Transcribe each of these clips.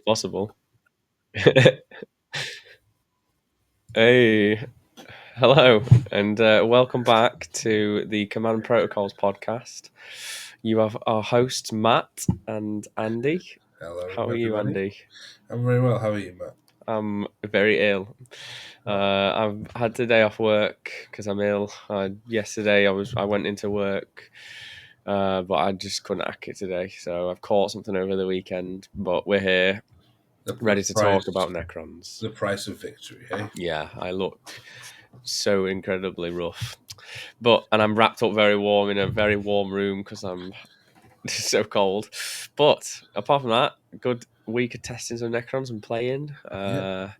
possible. Hey, hello, and welcome back to the Command Protocols podcast. You have our hosts Matt and Andy. Hello, How are you, everybody. Andy? I'm very well. How are you, Matt? I'm very ill. I've had today off work because I'm ill. Yesterday I went into work, but I just couldn't hack it today. So I've caught something over the weekend. But we're here, The ready to talk about Necrons. the price of victory, hey? Yeah, I look so incredibly rough. And I'm wrapped up very warm in a very warm room because I'm so cold. But apart from that, good week of testing some Necrons and playing. Yep.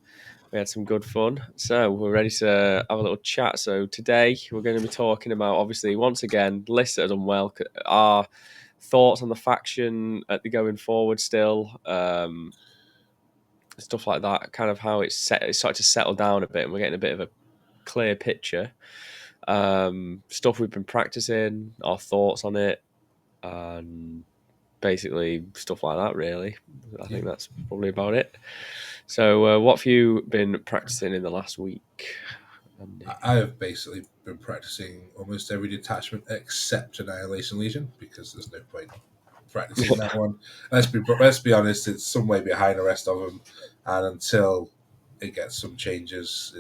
We had some good fun. So we're ready to have a little chat. So today we're going to be talking about, obviously, once again, lists that have done well, our thoughts on the faction at the going forward still, stuff like that, kind of how it's started to settle down a bit and we're getting a bit of a clear picture. Stuff we've been practicing, our thoughts on it, and basically stuff like that. Really, I think that's probably about it. So, what have you been practicing in the last week, Andy? I have basically been practicing almost every detachment except Annihilation Legion because there's no point practicing that one. Let's be honest, it's some way behind the rest of them, and until it gets some changes,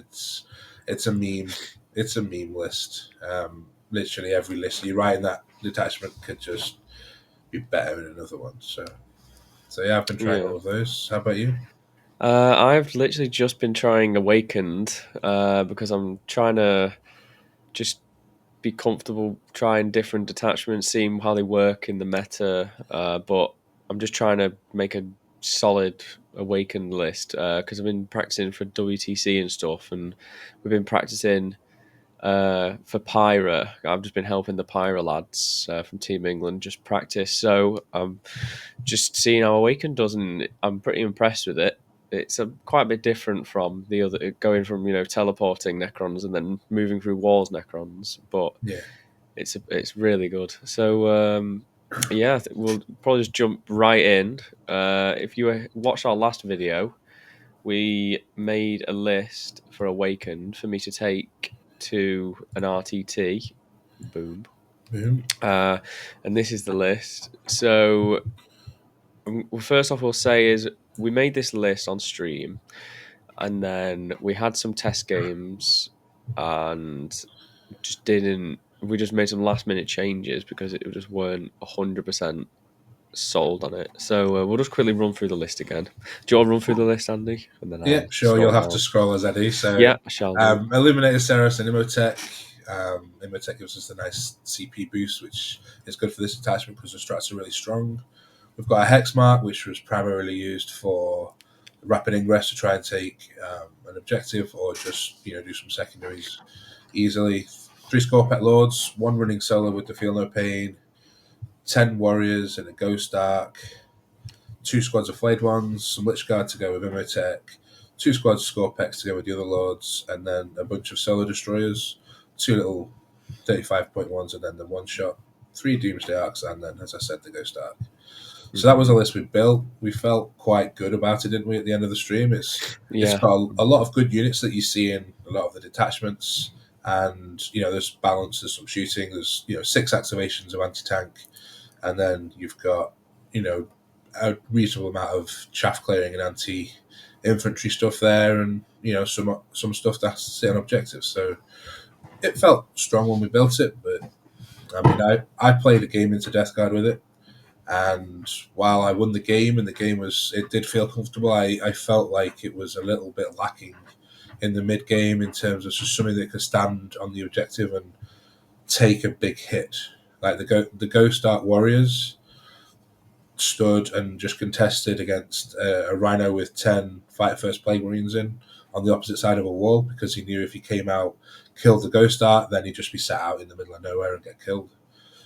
it's a meme. It's a meme list. Literally every list you write in that detachment could just be better than another one. So yeah, I've been trying Yeah. all of those. How about you? I've literally just been trying Awakened because I'm trying to just be comfortable trying different detachments, seeing how they work in the meta. But I'm just trying to make a solid Awakened list because I've been practicing for WTC and stuff, and we've been practicing for Pyra. I've just been helping the Pyra lads from Team England just practice. So just seeing how Awakened does, and I'm pretty impressed with it. It's quite a bit different from the other, going from teleporting Necrons and then moving through walls Necrons, but Yeah. it's really good. So yeah, I think we'll probably just jump right in. If you watched our last video, we made a list for Awakened for me to take to an RTT. Boom. Mm-hmm. And this is the list. So first off, we'll say is we made this list on stream, and then we had some test games, and just didn't. We just made some last minute changes because it just weren't 100% sold on it. So we'll just quickly run through the list again. Do you want to run through the list, Andy? And then Yeah, I'll sure. You'll scroll have to down. scroll as Eddie. So, Yeah, I shall do. Illuminator, Ceros, and Imotech. Imotech gives us a nice CP boost, which is good for this attachment because the strats are really strong. We've got a Hex Mark, which was primarily used for rapid ingress to try and take an objective or just do some secondaries easily. 3 Scorpet Lords, 1 running solo with the Feel No Pain, 10 Warriors and a Ghost Arc, 2 squads of Flayed Ones, some Lich Guard to go with Imotech, 2 squads of Scorpex to go with the other Lords, and then a bunch of Solo Destroyers, 2 little 35.1s, and then the 1-shot, 3 Doomsday Arcs, and then, as I said, the Ghost Arc. So that was a list we built. We felt quite good about it, didn't we, at the end of the stream? It's got a lot of good units that you see in a lot of the detachments, and there's balance, there's some shooting, there's 6 activations of anti-tank, and then you've got a reasonable amount of chaff clearing and anti-infantry stuff there, and some stuff that has to sit on objectives. So it felt strong when we built it, but I mean, I played a game into Death Guard with it, and while I won the game and it did feel comfortable, I felt like it was a little bit lacking in the mid game in terms of just something that could stand on the objective and take a big hit. Like the Ghost Arc Warriors stood and just contested against a Rhino with 10 Fight First Plague Marines in on the opposite side of a wall, because he knew if he came out, killed the Ghost Arc, then he'd just be sat out in the middle of nowhere and get killed.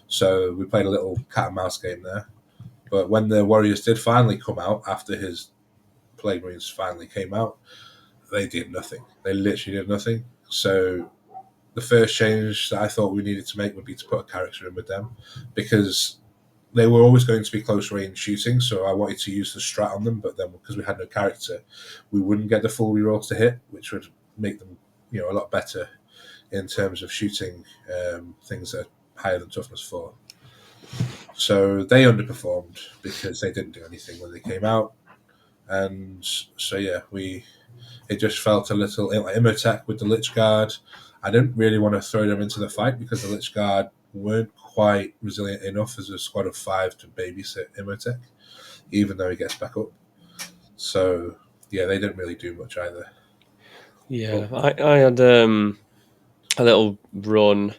So we played a little cat and mouse game there. But when the Warriors did finally come out, after his Plague Marines finally came out, they did nothing. They literally did nothing. So the first change that I thought we needed to make would be to put a character in with them, because they were always going to be close range shooting, so I wanted to use the strat on them, but then because we had no character, we wouldn't get the full rerolls to hit, which would make them, a lot better in terms of shooting things that are higher than toughness 4. So they underperformed because they didn't do anything when they came out, and so yeah, it just felt a little like Imhotep with the Lich Guard. I didn't really want to throw them into the fight because the Lich Guard weren't quite resilient enough as a squad of 5 to babysit Imhotep, even though he gets back up. So yeah, they didn't really do much either. Yeah, But I had a little run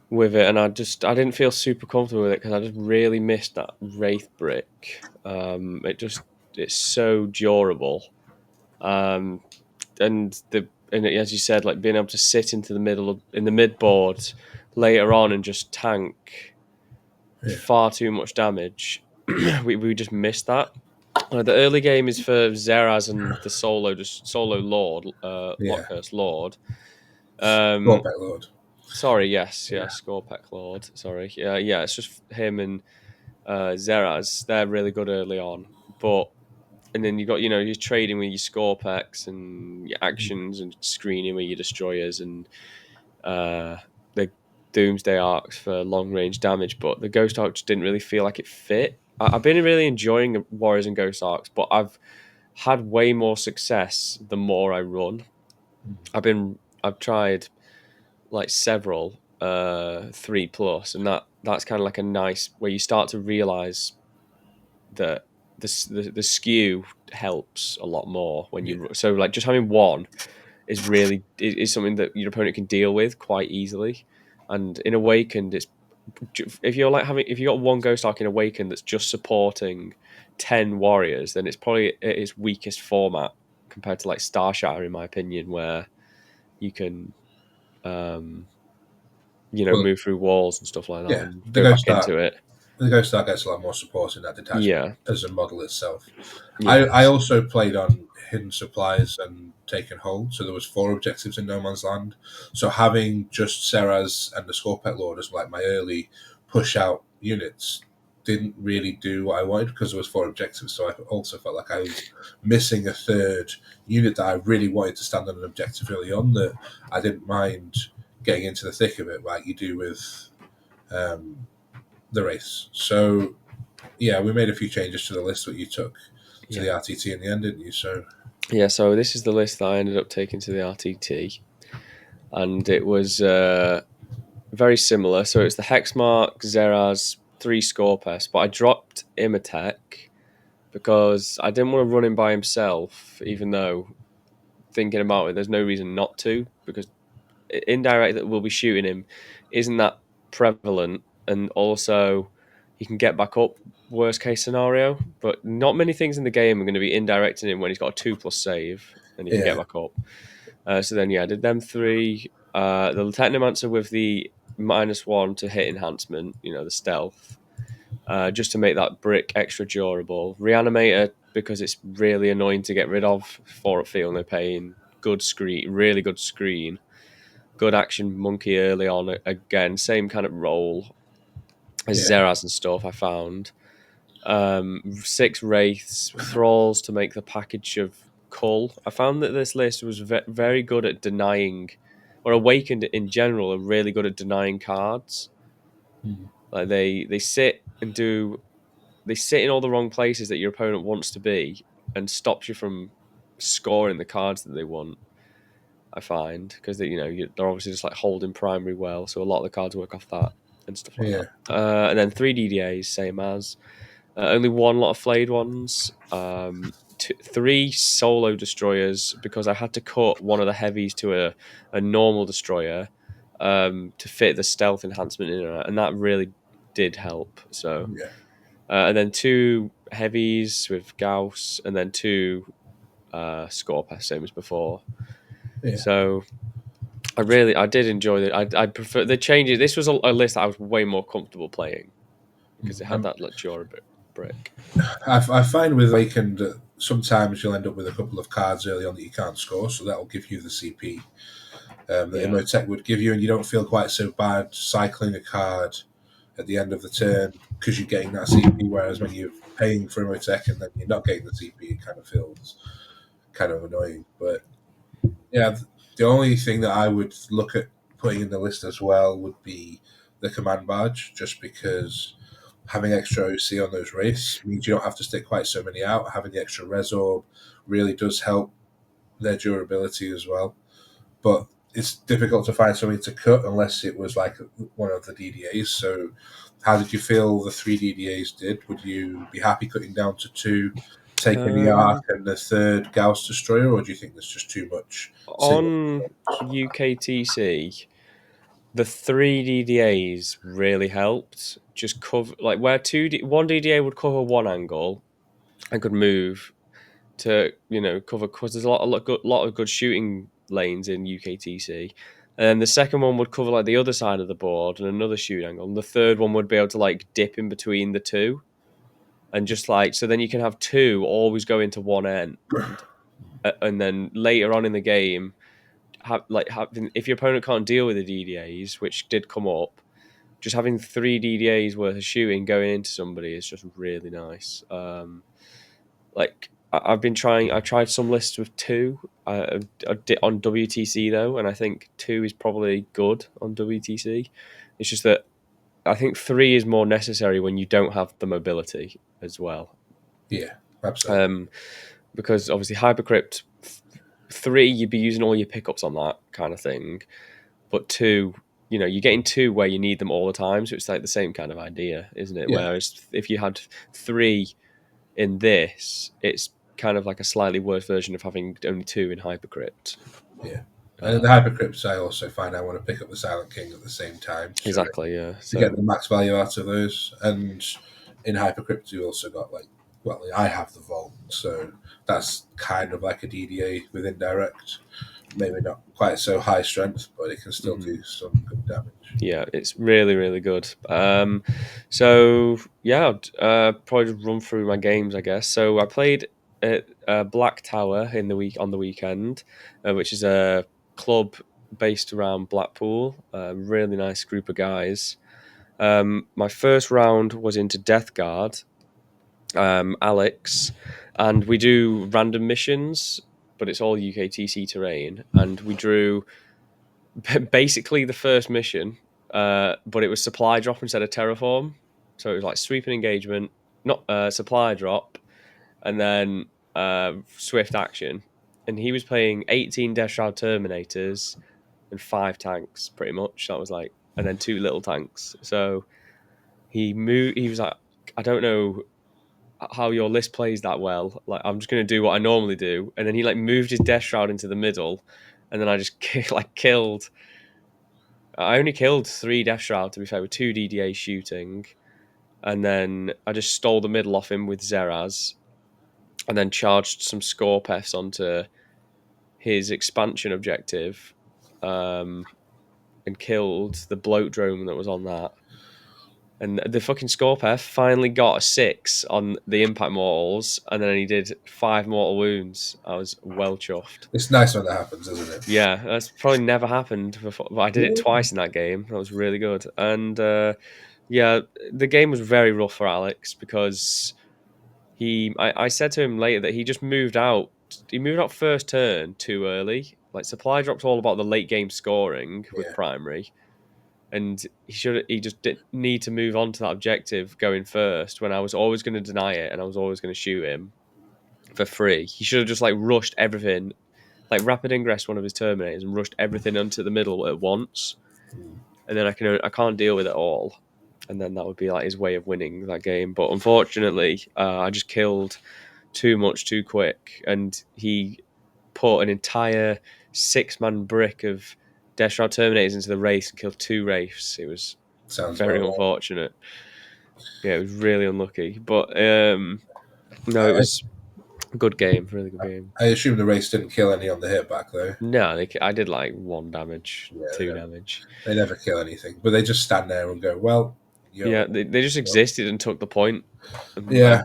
with it, and I didn't feel super comfortable with it because I just really missed that wraith brick. It's so durable, um, and as you said, like being able to sit into the in the mid board later on and just tank yeah, far too much damage. We just missed that. The early game is for Zeraz and the solo Lord, yeah, Lockhurst Lord. go Um, back, Lord. Sorry, yes, Yeah, yes, Scorpec Lord. Sorry, yeah. It's just him and Zeraz. They're really good early on, but and then you got you're trading with your Scorpecs and your actions and screening with your destroyers and uh, the Doomsday arcs for long range damage. But the Ghost Arc just didn't really feel like it fit. I've been really enjoying Warriors and Ghost Arcs, but I've had way more success the more I run. I've tried like several 3+, and that's kind of like a nice where you start to realize that the skew helps a lot more when yeah, you so like just having one is something that your opponent can deal with quite easily. And in Awakened, it's if you got one Ghost Arc in Awakened that's just supporting 10 warriors, then it's probably its weakest format compared to like Star Shatter, in my opinion, where you can um, well, move through walls and stuff like that yeah. and go back into it. The Ghost Star gets a lot more support in that detachment Yeah, as a model itself. I yes, also played on hidden supplies and taken hold, so there was 4 objectives in No Man's Land. So having just Seraz and the Scorpet Lord as like my early push out units didn't really do what I wanted because there was 4 objectives. So I also felt like I was missing a third unit that I really wanted to stand on an objective early on that I didn't mind getting into the thick of it like you do with um, the race. So yeah, we made a few changes to the list that you took to the yeah, RTT in the end, didn't you? So yeah. So this is the list that I ended up taking to the RTT, and it was very similar. So it's the Hexmark, Zeraz, 3 Scorpes, but I dropped Imatech because I didn't want to run him by himself, even though thinking about it, there's no reason not to, because indirect that we'll be shooting him isn't that prevalent, and also he can get back up. Worst case scenario, but not many things in the game are going to be indirecting him when he's got a 2+ save and he can get yeah, back up. So then, yeah, I did them 3. The Technomancer with the -1 to hit enhancement, the stealth, just to make that brick extra durable. Reanimator because it's really annoying to get rid of. 4 at feel no pain. Good screen, really good screen. Good action monkey early on. Again, same kind of role as yeah, Zeraz and stuff. I found 6 wraiths, thralls to make the package of cull. I found that this list was very good at denying, or awakened in general, are really good at denying cards. mm, Like they sit in all the wrong places that your opponent wants to be, and stops you from scoring the cards that they want. I find because they're obviously just like holding primary well, so a lot of the cards work off that and stuff like yeah, that. And then 3 DDAs, same as only one lot of flayed ones. 3 solo destroyers because I had to cut one of the heavies to a normal destroyer to fit the stealth enhancement in it, and that really did help. So yeah, and then 2 heavies with Gauss, and then 2 Scorpus, same as before. yeah. So I did enjoy it. I prefer the changes. This was a list that I was way more comfortable playing because it had that like Jura brick. I find with Awakened that sometimes you'll end up with a couple of cards early on that you can't score, so that'll give you the CP that Yeah, Imhotep would give you, and you don't feel quite so bad cycling a card at the end of the turn because you're getting that CP. Whereas when you're paying for Imotech and then you're not getting the CP, it kind of feels kind of annoying. But yeah, the only thing that I would look at putting in the list as well would be the command badge, just because having extra OC on those wraiths means you don't have to stick quite so many out. Having the extra Resorb really does help their durability as well. But it's difficult to find something to cut unless it was like one of the DDAs. So, how did you feel the three DDAs did? Would you be happy cutting down to two, taking the Arc Um, and the third Gauss Destroyer, or do you think there's just too much single? on UKTC, the three DDAs really helped. Just cover like where one DDA would cover one angle and could move to cover because there's lot of good shooting lanes in UKTC. And then the second one would cover like the other side of the board and another shooting angle. And the third one would be able to like dip in between the two and just like so then you can have two always go into one end. And then later on in the game, having if your opponent can't deal with the DDAs, which did come up, just having three DDAs worth of shooting going into somebody is just really nice. Like I've been trying. I tried some lists with two. I did on WTC though, and I think two is probably good on WTC. It's just that I think three is more necessary when you don't have the mobility as well. Yeah, absolutely. Um, because obviously Hypercrypt three, you'd be using all your pickups on that kind of thing, but two, you're getting two where you need them all the time, so it's like the same kind of idea, isn't it? Yeah, Whereas if you had three in this, it's kind of like a slightly worse version of having only two in Hypercrypt. yeah. And in the Um, Hypercrypts, I also find I want to pick up the Silent King at the same time exactly, yeah. to get So, the max value out of those. And in Hypercrypt, you also got like, well, I have the Vault, so that's kind of like a DDA with indirect. Maybe not quite so high strength, but it can still mhm. do some good damage. Yeah, it's really, really good. So yeah, probably just run through my games, I guess. So I played at Black Tower in the week on the weekend, which is a club based around Blackpool. A really nice group of guys. My first round was into Death Guard, Alex, and we do random missions, but it's all UKTC terrain, and we drew basically the first mission, but it was supply drop instead of terraform. So it was like sweeping engagement, not supply drop, and then swift action. And he was playing 18 Death Shroud Terminators and five tanks, pretty much. That was like, and then two little tanks. So he moved. He was like, I don't know how your list plays that well. Like, I'm just gonna do what I normally do. And then he like moved his Death Shroud into the middle, and then I just like killed. I only killed three Death Shroud, to be fair, with two DDA shooting. And then I just stole the middle off him with Zeraz. And then charged some Scorpeths onto his expansion objective. Um, and killed the bloat drone that was on that. And the fucking Scorpeth finally got a 6 on the impact mortals. And then he did 5 mortal wounds. I was well chuffed. It's nice when that happens, isn't it? Yeah, that's probably never happened before. But I did it Yeah. twice in that game. That was really good. And yeah, the game was very rough for Alex because I said to him later that he just moved out. He moved out first turn too early. Like supply drop's all about the late game scoring with Yeah. primary, and he just didn't need to move on to that objective going first when I was always going to deny it and I was always going to shoot him for free. He should have just like rushed everything, like rapid ingress one of his terminators and rushed everything onto the middle at once, and then I can't deal with it all, and then that would be like his way of winning that game. But unfortunately, I just killed too much too quick, and he put an entire 6-man brick of Death Shroud Terminators into the race and killed two wraiths. It was Sounds very about right. unfortunate. Yeah, it was really unlucky, but no, it I, was a good game, really good game. I assume the race didn't kill any on the hit back though. No, I did like 1 damage, two Yeah, damage. they never kill anything, but they just stand there and go, "Well, Yeah, yo, they just existed and took the point, and yeah."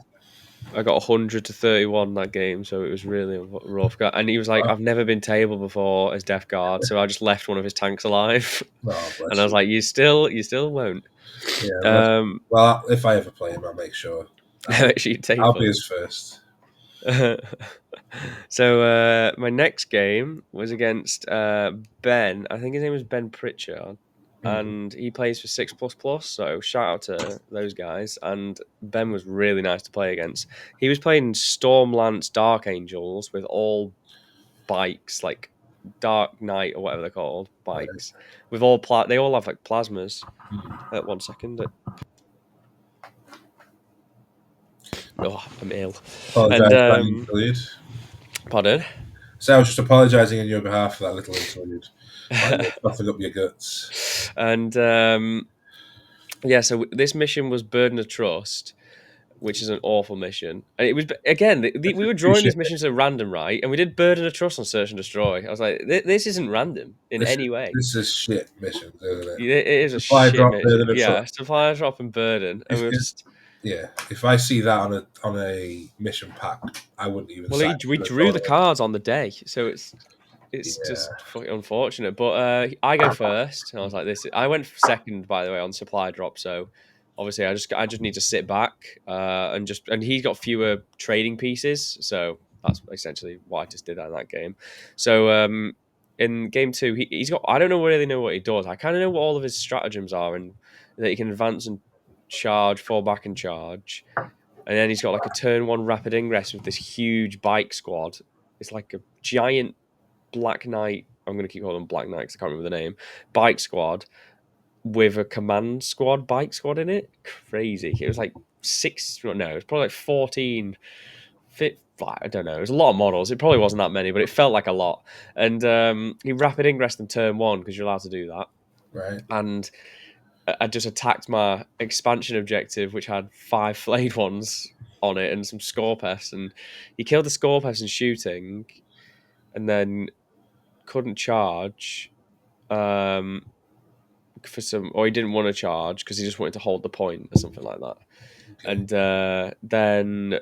I got 100 to 31 that game, so it was really rough. And he was like, "I've never been table before as Death Guard," so I just left one of his tanks alive, Oh, and I bless was you. like, you still won't." Yeah, Um, well, if I ever play him, I'll make sure actually, I'll be table. his first. So my next game was against Ben. I think his name was Ben Pritchard, Mm. and he plays for 6++. So shout out to those guys. And Ben was really nice to play against. He was playing Stormlance Dark Angels with all bikes, like Dark Knight or whatever they're called, Right. bikes with all they all have like plasmas. Mm. 1 second. Oh, I'm ill. And Apologise for that interlude. pardon. So I was just apologising on your behalf for that little interlude while you're coughing up your guts. And yeah, so this mission was Burden of Trust, which is an awful mission. And it was again, we were Too drawing shit. these missions at random, right? And we did Burden of Trust on Search and Destroy. I was like, this isn't random in This is any way. this is shit missions, isn't it? It is a Supply shit drop mission. burden of Yeah, trust. supply drop and burden, and we were If just yeah, if I see that on a mission pack, I wouldn't even well, sign we for the drew the tournament. cards on the day, so it's just Yeah, fucking unfortunate. But I go first, and I was like, this. I went second, by the way, on supply drop. So obviously, I just need to sit back and he's got fewer trading pieces, so that's essentially why I just did that in that game. So in game two, he's got. I don't know really know what he does. I kind of know what all of his stratagems are, and that he can advance and charge, fall back and charge. And then he's got like a turn one rapid ingress with this huge bike squad. It's like a giant Black Knight. I'm going to keep calling them Black Knight because I can't remember the name. Bike squad with a command squad, bike squad in it. Crazy. It was like six. No, it was probably like 14. I don't know. It was a lot of models. It probably wasn't that many, but it felt like a lot. And he rapid ingressed in turn one because you're allowed to do that. right. And I just attacked my expansion objective, which had 5 flayed ones on it and some Scorpefs. And he killed the Scorpefs in shooting, and then couldn't charge for some, or he didn't want to charge because he just wanted to hold the point or something like that. Okay. And then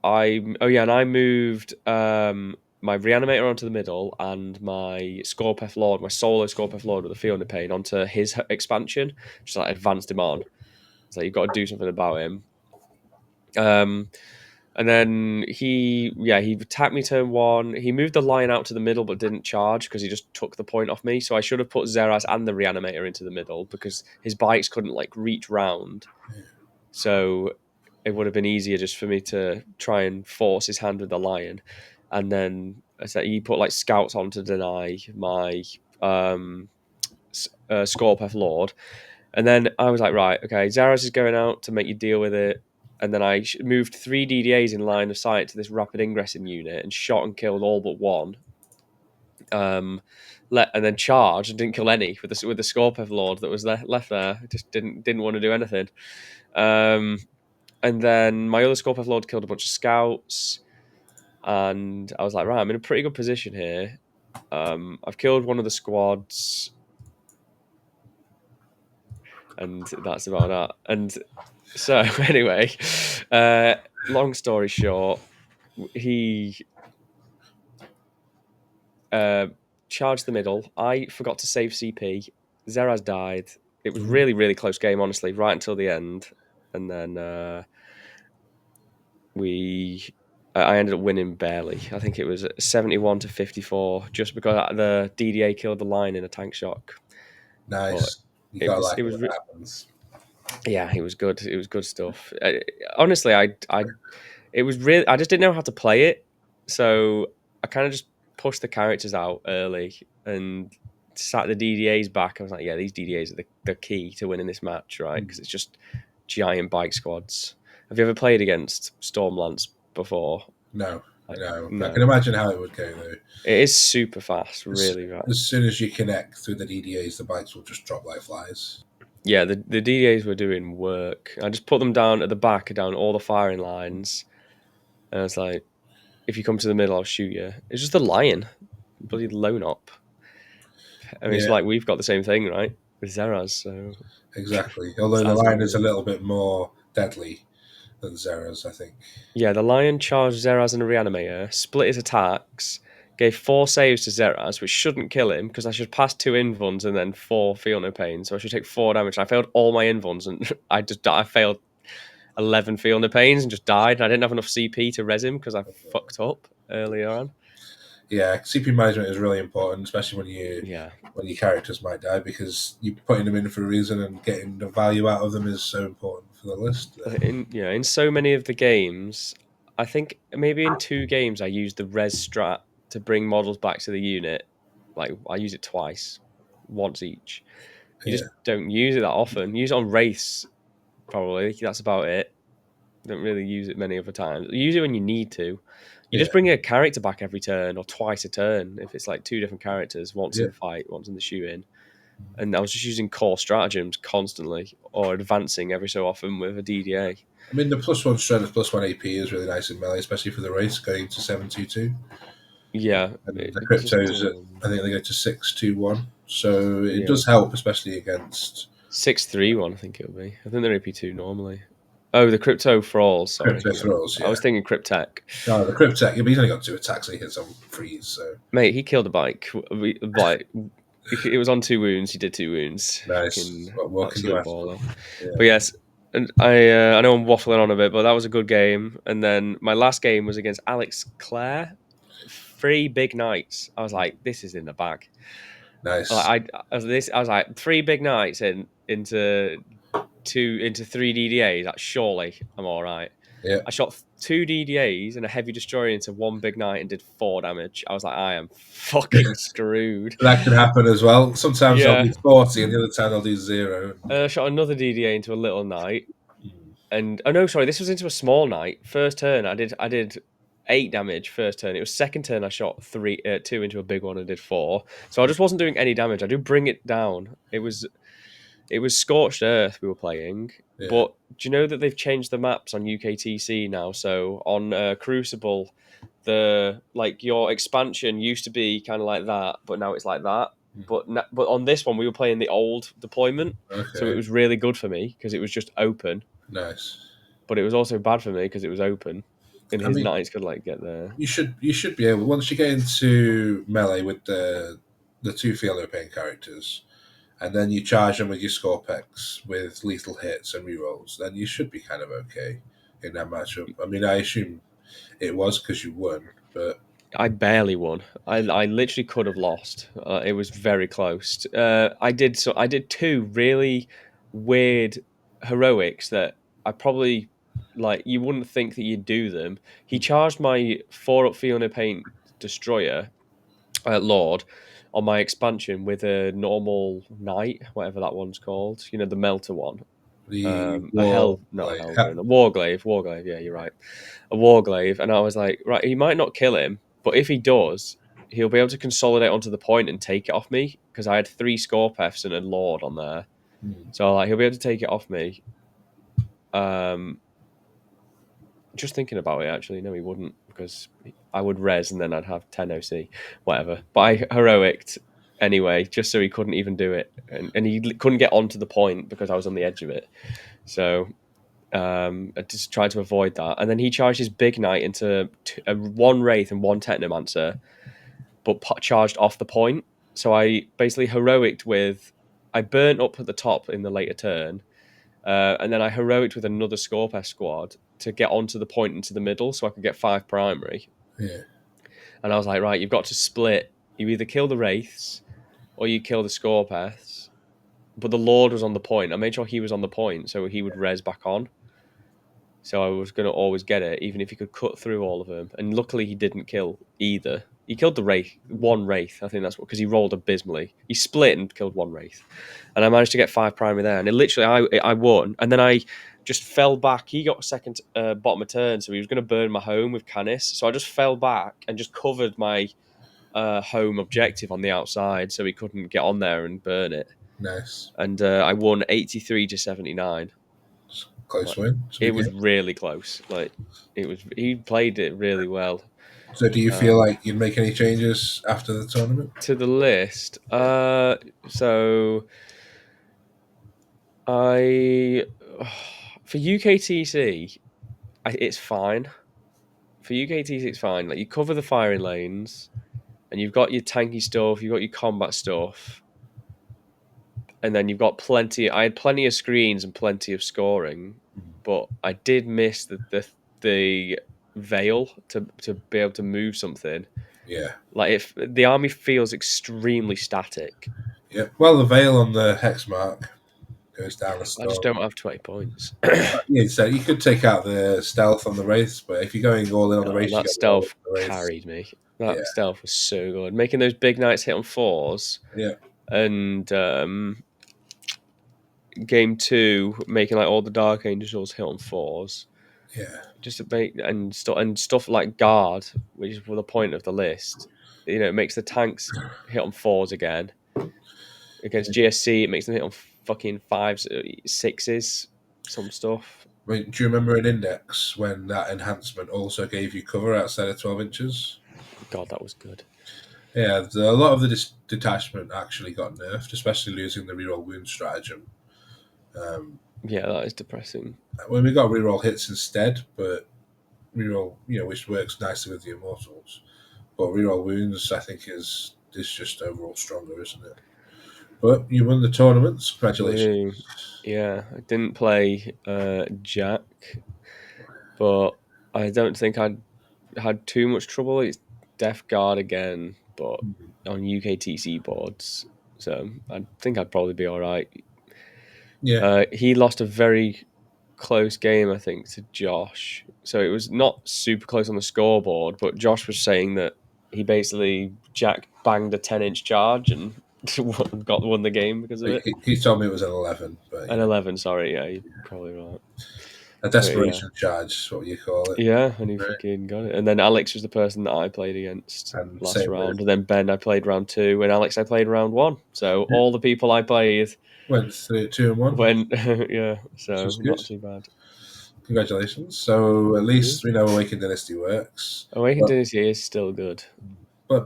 and I moved my reanimator onto the middle and my Scorpef Lord, my solo Scorpef Lord with the Field of Pain onto his expansion, just like advanced him on. So you've got to do something about him. And then he attacked me turn one. He moved the lion out to the middle but didn't charge because he just took the point off me. So I should have put Zeras and the reanimator into the middle because his bikes couldn't like reach round. So it would have been easier just for me to try and force his hand with the lion. And then I said he put like scouts on to deny my Scorpef Lord. And then I was like, right, okay, Zaros is going out to make you deal with it. And then I moved 3 DDAs in line of sight to this rapid ingressing unit and shot and killed all but one. And then charged and didn't kill any with the Scorpef Lord that was left there. Just didn't want to do anything. And then my other Scorpef Lord killed a bunch of scouts. And I was like, right, I'm in a pretty good position here. I've killed one of the squads. And that's about that. And so, anyway, long story short, he charged the middle. I forgot to save CP. Zeraz died. It was really, really close game, honestly, right until the end. And then I ended up winning barely. I think it was 71 to 54, just because the DDA killed the line in a tank shock. But Nice. You it gotta was like it it was when that happens. yeah, it was good. It was good stuff. Honestly, I it was really I just didn't know how to play it, so I kind of just pushed the characters out early and sat the DDAs back. I was like, yeah, these DDAs are the key to winning this match, right? Because it's just giant bike squads. Have you ever played against Stormlance before? No, Like, no. I can no, imagine how it would go though. it is super fast, As, really right. as soon as you connect through the DDAs, the bikes will just drop like flies. Yeah, the DDAs were doing work. I just put them down at the back, down all the firing lines, and I was like, if you come to the middle, I'll shoot you. It's just the lion, bloody lone op. I mean, it's Yeah, like we've got the same thing, right? With Zeras, so exactly. it's Although the as and line is a when. little bit more deadly than Zera's, I think. Yeah, the Lion charged Zeraz and a Reanimator, split his attacks, gave 4 saves to Zeraz, which shouldn't kill him because I should pass 2 invuns and then 4 Feel No Pain. So I should take 4 damage. I failed all my invuns and I failed 11 Feel No Pains and just died. I didn't have enough CP to res him because I fucked up earlier on. Yeah, CP management is really important, especially Yeah. when your characters might die, because you're putting them in for a reason, and getting the value out of them is so important for the list. In so many of the games, I think maybe in 2 games I used the res strat to bring models back to the unit. Like I use it twice, once each. You Yeah, just don't use it that often. Use it on race, probably. That's about it. Don't really use it many other times. Use it when you need to. You yeah, just bring a character back every turn or twice a turn if it's like 2 different characters, once in yeah. the fight, once in the shooting. And I was just using core stratagems constantly or advancing every so often with a DDA. I mean, the +1 strength, +1 AP is really nice in melee, especially for the race going to 7-2-2. Yeah, And the it just cryptos, I think they go to 6-2-1. So it yeah. does help, especially against 6-3-1, I think it'll be. I think they're AP2 normally. Oh, the crypto thralls, sorry. crypto Yeah. throws. I Yeah. was thinking Cryptech. No, the cryptech, but he's only got 2 attacks, so he hits on freeze. So Mate, he killed a bike. Like, it was on 2 wounds. He did 2 wounds. nice. Fucking What can you absolute ask for? baller. Yeah. But yes, and I know I'm waffling on a bit, but that was a good game. And then my last game was against Alex Clare. 3 big nights. I was like, this is in the bag. Nice. I was like 3 big nights into 3 DDAs. Like, surely I'm all right. Yeah. I shot 2 DDAs and a heavy destroyer into 1 big night and did 4 damage. I was like, I am fucking screwed. That can happen as well. Sometimes they'll Yeah. do 40, and the other time they'll do 0. I shot another DDA into a little knight, Mm. and oh no, sorry, this was into a small knight. First turn, I did 8 damage. First turn, it was second turn. I shot 2 into a big one and did 4. So I just wasn't doing any damage. I do bring it down. It was Scorched Earth we were playing, Yeah. but do you know that they've changed the maps on UKTC now? So on Crucible, your expansion used to be kind of like that, but now it's like that. But on this one, we were playing the old deployment, so it Okay. was really good for me because it was just open. Nice. But it was also bad for me because it was open, and I his mean, knights could get there. you should be able, once you get into melee with the 2 Feel No Pain characters, and then you charge them with your Scorpex with lethal hits and rerolls, then you should be kind of okay in that matchup. I mean, I assume it was because you won, but I barely won. I literally could have lost. It was very close. I did 2 really weird heroics that I probably you wouldn't think that you'd do them. He charged my 4-up Fiona Paint Destroyer Lord on my expansion with a normal knight, whatever that one's called. You know, the melter one. the A war, hell, not a like, Hellgrave, a Warglaive. Yeah, you're right, a Warglaive. And I was like, right, he might not kill him, but if he does, he'll be able to consolidate onto the point and take it off me because I had 3 Scorpefs and a Lord on there. So he'll be able to take it off me. Um, just thinking about it, actually, no, he wouldn't because I would res and then I'd have 10 OC, whatever. But I heroicked anyway, just so he couldn't even do it, and he couldn't get onto the point because I was on the edge of it. So I just tried to avoid that. And then he charged his big knight into 1 Wraith and 1 Technomancer, but charged off the point. So I basically heroicked with. I burnt up at the top in the later turn, and then I heroicked with another Scorpio squad to get onto the point into the middle so I could get 5 primary. yeah, And I was like, right, you've got to split. You either kill the Wraiths or you kill the Scorpeths. But the Lord was on the point. I made sure he was on the point so he would res back on. So I was going to always get it, even if he could cut through all of them. And luckily, he didn't kill either. He killed the Wraith, 1 Wraith. I think that's what, because he rolled abysmally. He split and killed 1 Wraith. And I managed to get 5 primary there. And it literally, I won. And then I just fell back. He got second bottom of turn, so he was going to burn my home with Canis. So I just fell back and just covered my home objective on the outside so he couldn't get on there and burn it. nice. And I won 83-79. Close Like, win. It's a it good was game. really close. He played it really well. So, do you feel Um, like you'd make any changes after the tournament? to the list. So I for UKTC. it's fine for UKTC. It's fine. Like you cover the firing lanes, and you've got your tanky stuff, you've got your combat stuff, and then you've got plenty. I had plenty of screens and plenty of scoring, but I did miss the veil to be able to move something. Yeah, Like if the army feels extremely static. yeah. Well, the veil on the hex mark goes down a I just storm. don't have 20 points. Yeah, so you could take out the stealth on the wraiths, but if you're going all in on the Oh, wraiths, you that got to go all in stealth on the wraiths. carried me. Yeah, That stealth was so good. Making those big knights hit on fours, yeah, and game two making like all the dark angels hit on fours. yeah, Just to make and stuff like guard, which is the point of the list. It makes the tanks hit on fours again. Against yeah. GSC, it makes them hit on fucking fives, sixes, some stuff. I mean, do you remember an index when that enhancement also gave you cover outside of 12 inches? God, that was good. Yeah, a lot of the detachment actually got nerfed, especially losing the reroll wound stratagem. Um, Yeah, that is depressing. when we got reroll hits instead, but reroll, which works nicely with the immortals. But reroll wounds, I think, is just overall stronger, isn't it? But you won the tournaments. Woo. Congratulations. Yeah, I didn't play Jack, but I don't think I'd had too much trouble. It's Death Guard again, but on UKTC boards, so I think I'd probably be all right. Yeah, He lost a very close game, I think, to Josh. So it was not super close on the scoreboard, but Josh was saying that he basically Jack banged a 10-inch charge and won the game because of it. he told me it was an 11, but An 11, sorry, yeah, you're probably right. a But yeah, desperation charge is what you call it. yeah, and he Right? fucking got it. And then Alex was the person that I played against And last same with round, and then Ben I played round two, and Alex I played round one. So all the people I played went through 2-1, went, yeah, which so was good. not too bad. Congratulations. So at Thank you. least we know Awakened Dynasty works. Awakened But Dynasty is still good.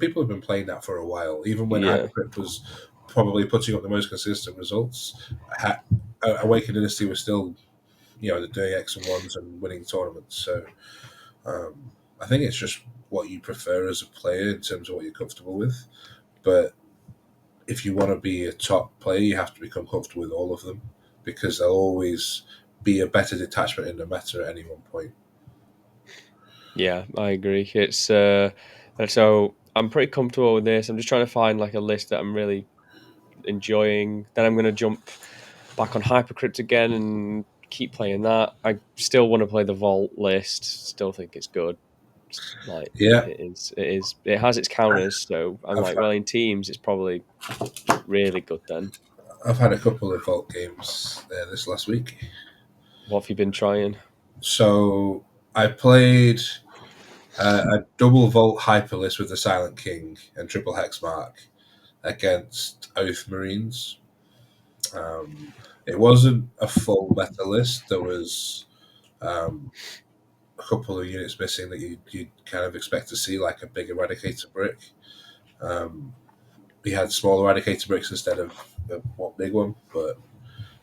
people have been playing that for a while. Even when Yeah. Hypercrypt was probably putting up the most consistent results, Awakened Dynasty was still, they're doing X and ones and winning tournaments. So I think it's just what you prefer as a player in terms of what you're comfortable with. But if you want to be a top player, you have to become comfortable with all of them because there'll always be a better detachment in the meta at any one point. Yeah, I agree. It's and so I'm pretty comfortable with this. I'm just trying to find like a list that I'm really enjoying. Then I'm gonna jump back on Hypercrypt again and keep playing that. I still want to play the Vault list. Still think it's good. Like Yeah, it is. It is. It has its counters. So I'm I've like, well, in teams, it's probably really good. Then I've had a couple of Vault games this last week. what have you been trying? So I played a double Vault Hyperlist with the Silent King and triple Hexmark against Oath Marines. It wasn't a full meta list. There was a couple of units missing that you'd kind of expect to see, like a big Eradicator brick. We had small Eradicator bricks instead of one big one. But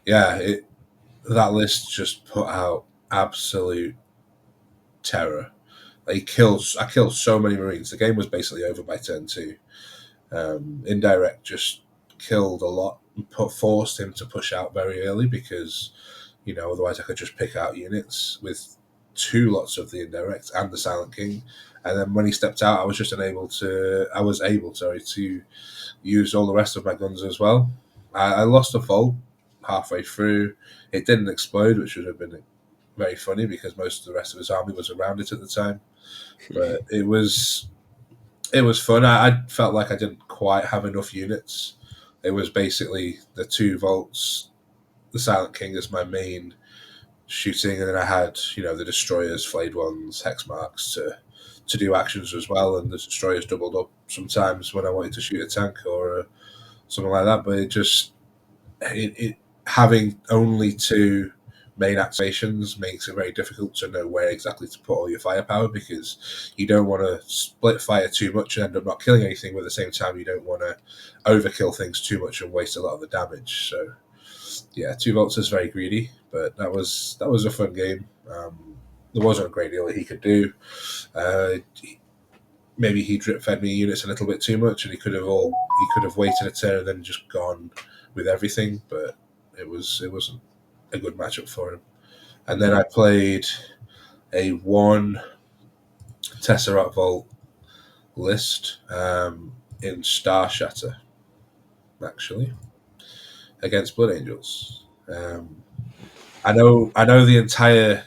yeah, that list just put out absolute terror. I killed so many Marines. The game was basically over by turn two. Indirect just killed a lot and forced him to push out very early because otherwise I could just pick out units with two lots of the indirect and the Silent King. And then when he stepped out, I was able, to use all the rest of my guns as well. I lost a Vault halfway through. It didn't explode, which would have been very funny because most of the rest of his army was around it at the time. But it was fun. I felt like I didn't quite have enough units. It was basically the two Vaults, the Silent King as my main shooting, and then I had the destroyers, flayed ones, hex marks to do actions as well, and the destroyers doubled up sometimes when I wanted to shoot a tank or something like that. But it having only two main activations makes it very difficult to know where exactly to put all your firepower because you don't want to split fire too much and end up not killing anything, but at the same time you don't want to overkill things too much and waste a lot of the damage. So yeah, two Vaults is very greedy, but that was a fun game. there wasn't a great deal that he could do. Uh, Maybe he drip fed me units a little bit too much, and he could have waited a turn and then just gone with everything. But it wasn't a good matchup for him. And then I played a one Tesseract Vault list in Star Shatter, actually, against Blood Angels. I know the entire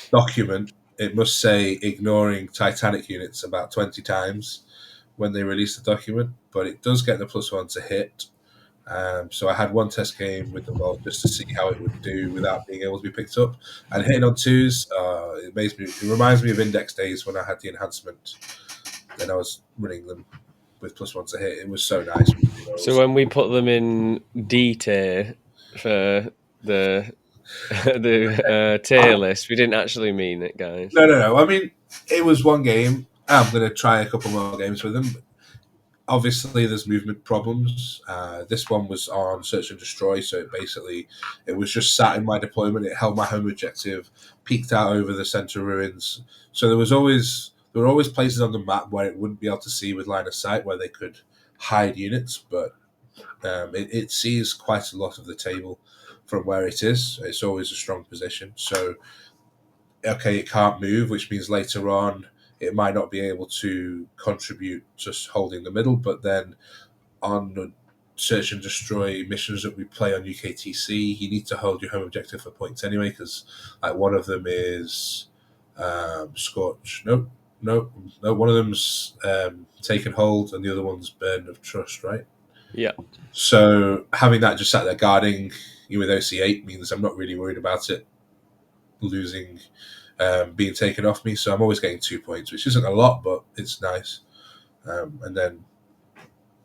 document. It must say ignoring Titanic units about 20 times when they release the document, but it does get the +1 to hit. So I had one test game with the vault just to see how it would do without being able to be picked up. And hitting on twos, it reminds me of index days when I had the enhancement and I was running them with +1 to hit. It was so nice. So when we put them in D tier for the the tier list, we didn't actually mean it, guys. No. I mean, it was one game. I'm going to try a couple more games with them. Obviously, there's movement problems. This one was on search and destroy, so it was just sat in my deployment. It held my home objective, peeked out over the center ruins. So there were always places on the map where it wouldn't be able to see with line of sight, where they could hide units, but it sees quite a lot of the table from where it is. It's always a strong position. So okay, it can't move, which means later on it might not be able to contribute just holding the middle. But then on the search and destroy missions that we play on UKTC, you need to hold your home objective for points anyway, because like one of them is Scorch. No. One of them's Taken Hold, and the other one's Burden of Trust, right? Yeah. So having that just sat there guarding you with OC8 means I'm not really worried about it losing, being taken off me. So I'm always getting 2 points, which isn't a lot, but it's nice. And then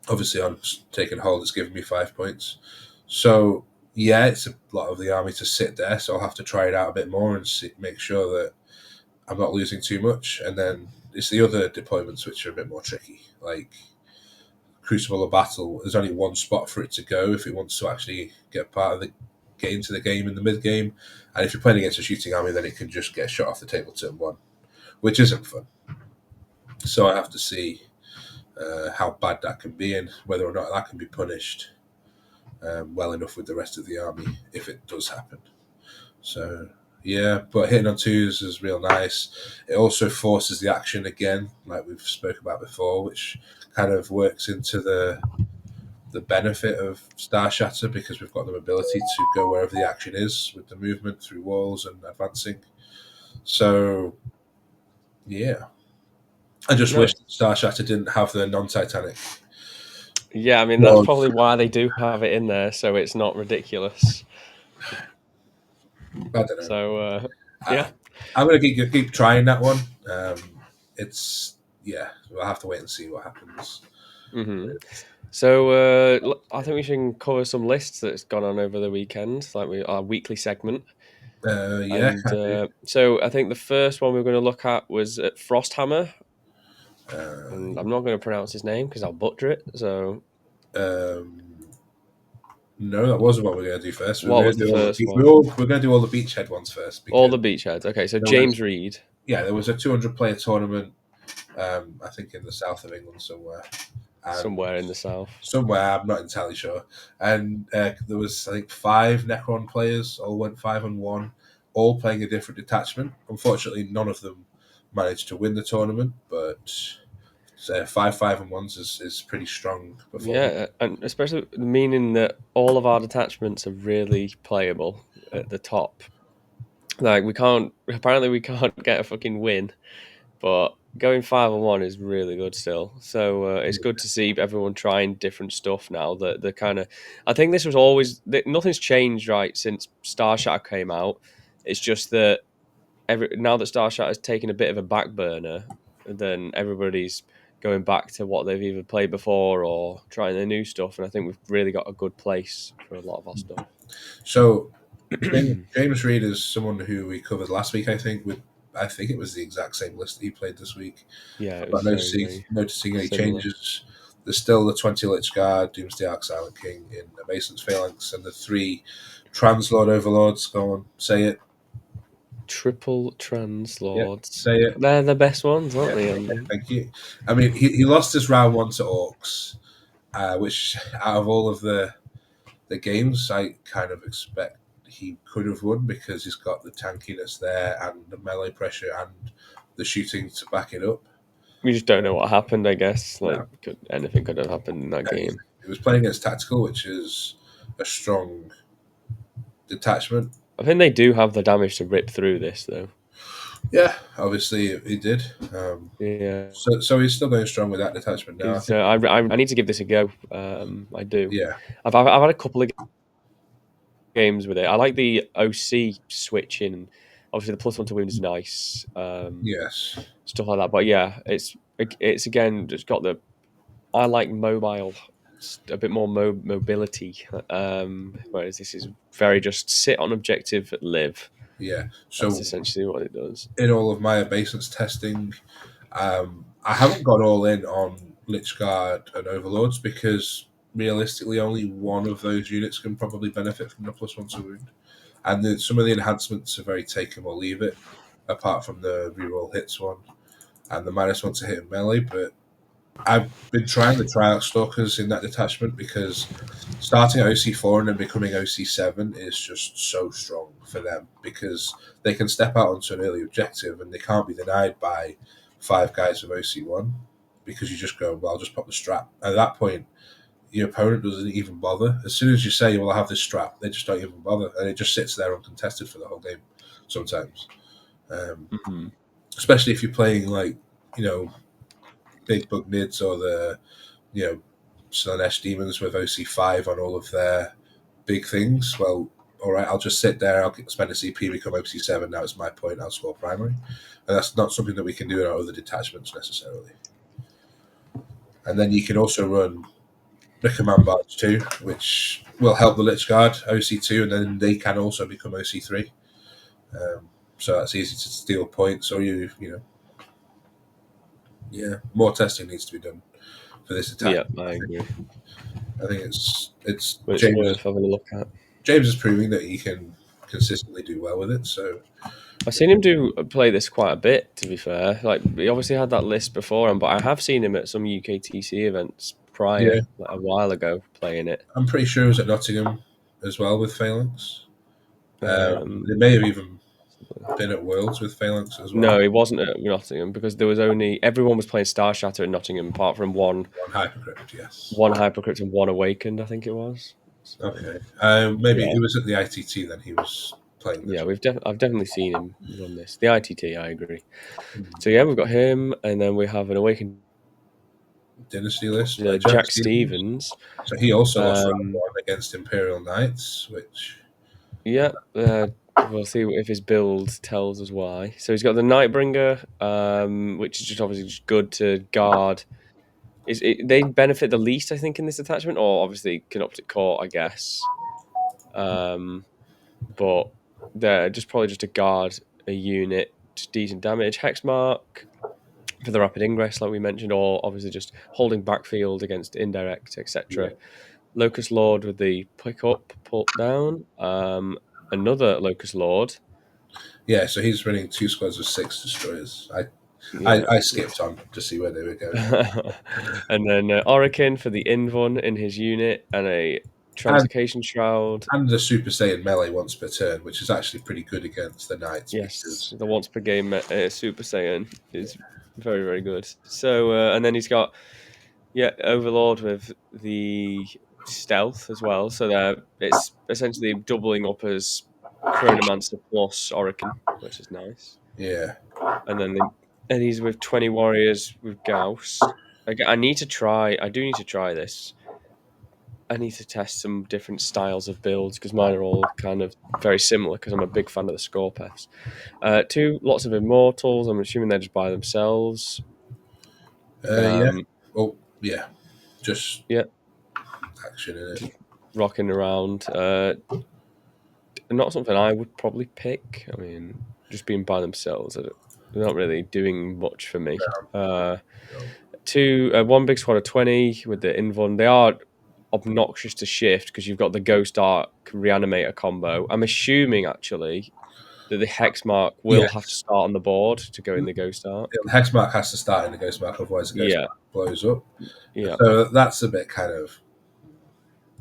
obviously on Taken Hold, it's given me 5 points. So yeah, it's a lot of the army to sit there. So I'll have to try it out a bit more and make sure that I'm not losing too much. And then it's the other deployments which are a bit more tricky, like Crucible of Battle. There's only one spot for it to go if it wants to actually get into the game in the mid game. And if you're playing against a shooting army, then it can just get shot off the table turn 1, which isn't fun. So I have to see how bad that can be and whether or not that can be punished well enough with the rest of the army if it does happen. So yeah, but hitting on twos is real nice. It also forces the action again, like we've spoke about before, which kind of works into the benefit of Star Shatter, because we've got the ability to go wherever the action is with the movement through walls and advancing. So yeah, I just wish Star Shatter didn't have the non-Titanic. Yeah, I mean that's probably why they do have it in there, so it's not ridiculous. I don't know. So yeah, I'm gonna keep trying that one. We'll have to wait and see what happens. Mm-hmm. So I think we should cover some lists that's gone on over the weekend, like our weekly segment. So I think the first one we were going to look at was at Frosthammer, and I'm not going to pronounce his name because I'll butcher it. So no, that wasn't what we're going to do first. What was the first one? We're going to do all the beachhead ones first. All the beachheads. Okay, so James Reed. Yeah, there was a 200-player tournament. I think in the south of England somewhere. Somewhere in the south. Somewhere, I'm not entirely sure. And there was, I think, 5 Necron players, all went 5-1, all playing a different detachment. Unfortunately, none of them managed to win the tournament, but 5-1s is pretty strong. Yeah, and especially meaning that all of our detachments are really playable at the top. Like we can't get a fucking win, but going 5-1 is really good still. So it's good to see everyone trying different stuff now. That the kind of, I think this was always nothing's changed right since Star Shatter came out. It's just that now that Star Shatter has taken a bit of a back burner, then everybody's going back to what they've either played before or trying the new stuff. And I think we've really got a good place for a lot of our stuff. So James Reed is someone who we covered last week, I think. I think it was the exact same list that he played this week. Yeah, it was noticing any changes. There's still the 20 Lich Guard, Doomsday Ark, Silent King in the Mason's Phalanx, and the 3 Translord Overlords. Go on, say it. Triple Yeah, Translords. say it. They're the best ones, aren't Yeah, they? thank you. I mean, he lost his round one to Orcs, which out of all of the games, I kind of expect he could have won because he's got the tankiness there and the melee pressure and the shooting to back it up. We just don't know what happened, I guess. No. Anything could have happened in that Anything. game. He was playing against Tactical, which is a strong detachment. I think they do have the damage to rip through this, though. Yeah, obviously he did. Yeah. So he's still going strong with that detachment now. I Is think. I need to give this a go. I do. Yeah. I've had a couple of games with it. I like the OC switching. Obviously, the +1 to wound is nice. Yes. Stuff like that. But yeah, it's again just got the. I like mobile, a bit more mobility. Whereas this is very just sit on objective, live. Yeah. That's So essentially what it does. in all of my obeisance testing, I haven't gone all in on Lich Guard and Overlords because realistically, only one of those units can probably benefit from the +1 to wound, and some of the enhancements are very take 'em or leave it. Apart from the reroll hits one and the -1 to hit in melee, but I've been trying to try out Stalkers in that detachment because starting at OC4 and then becoming OC7 is just so strong for them because they can step out onto an early objective and they can't be denied by 5 guys with OC1 because you just go, well, I'll just pop the strap. At that point, your opponent doesn't even bother. As soon as you say, well, I have this strap, they just don't even bother. And it just sits there uncontested for the whole game sometimes. Um, Mm-hmm. Especially if you're playing like, you know, big bug nids or the Slanesh demons with OC5 on all of their big things. Well, all right, I'll just sit there. I'll spend a CP, become OC7. Now it's my point. I'll score primary, and that's not something that we can do in our other detachments necessarily. And then you can also run the command barge too, which will help the Lich Guard OC2, and then they can also become OC3. So that's easy to steal points, or more testing needs to be done for this attack. Yeah, I agree. I think it's But it's worth having a look at. James is proving that he can consistently do well with it. So I've seen him play this quite a bit. To be fair, like he obviously had that list before him, but I have seen him at some UKTC events prior, yeah, like a while ago, playing it. I'm pretty sure he was at Nottingham as well with Phalanx. They Um, may have even been at Worlds with Phalanx as well. no, he wasn't at Nottingham because there was only everyone was playing Star Shatter at Nottingham, apart from On Hypercrypt, yes. one Hypercrypt and one Awakened, I think it was. So Okay, maybe yeah, it was at the ITT then he was playing this yeah, one. I've definitely seen him run this. The ITT, I agree. Hmm. So yeah, we've got him, and then we have an Awakened Dynasty list by Jack Jack Stevens. Stevens. So he also lost round Um, one against Imperial Knights, which yeah, we'll see if his build tells us why. So he's got the Nightbringer, which is just obviously just good to guard. They benefit the least, I think, in this attachment, or obviously Canoptic Court, I guess. Um, but they're just probably just to guard a unit, just decent damage. Hexmark for the rapid ingress, like we mentioned, or obviously just holding backfield against indirect, yeah, etc. Locust Lord with the pick up, put down. Another Locust Lord. yeah. So he's running 2 squads of 6 destroyers. Yeah. I skipped on to see where they were going. And then Orican for the Invon in his unit and a And Translocation Shroud. and the Super Saiyan melee once per turn, which is actually pretty good against the Knights Yes, because the once per game Super Saiyan is very, very good. So, and then he's got, yeah, Overlord with the stealth as well. So it's essentially doubling up as Chronomancer plus Orican, which is nice. yeah, And then and he's with 20 warriors with Gauss. I need to try. I do need to try this. I need to test some different styles of builds because mine are all kind of very similar because I'm a big fan of the Scorpeths. Lots of Immortals. I'm assuming they're just by themselves. yeah. Um, Oh, yeah. Just yeah, action in it. just rocking around. Not something I would probably pick. I mean, just being by themselves, they're not really doing much for me. Uh, No. one big squad of 20 with the Invon. They are obnoxious to shift because you've got the Ghost Arc Reanimator combo. I'm assuming actually. that the hex mark will have to Yes, start on the board to go in the ghost arc. the hex mark has to start in the ghost mark, otherwise the ghost Yeah, mark blows up. yeah. So that's a bit kind of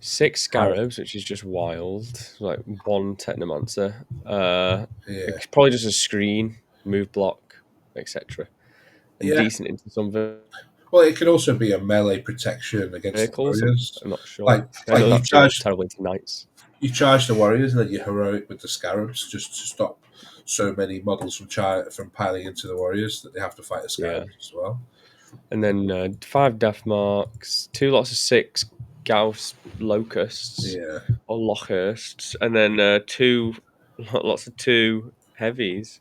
6 scarabs, which is just wild. Like one technomancer. yeah, It's probably just a screen, move block, etc. And yeah. decent into some Well, it could also be a melee protection against the vehicles. warriors. I'm not sure. Like I like know that's too terrible into knights. you charge the warriors, and then you heroic with the scarabs just to stop so many models from piling into the warriors that they have to fight the Yeah. scarabs as well. And then 5 death marks, 2 lots of 6 Gauss locusts Yeah, or Lockhursts, and then two lots of 2 heavies,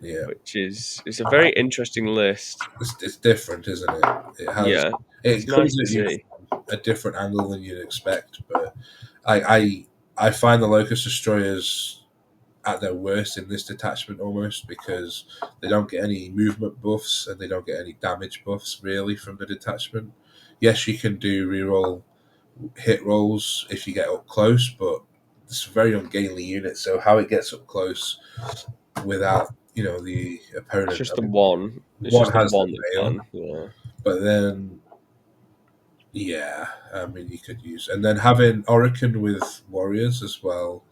yeah. which is it's a very interesting list. It's different, isn't it? It has Yeah, it's it nice comes to at you see. from a different angle than you'd expect. But I find the locust destroyers at their worst in this detachment almost because they don't get any movement buffs and they don't get any damage buffs really from the detachment. Yes, you can do reroll hit rolls if you get up close, but it's a very ungainly unit. So how it gets up close without the It's opponent, just I the mean, one. It's one just the has the one that veil, can. Yeah. but then yeah, I mean you could use and then having Orican with warriors as well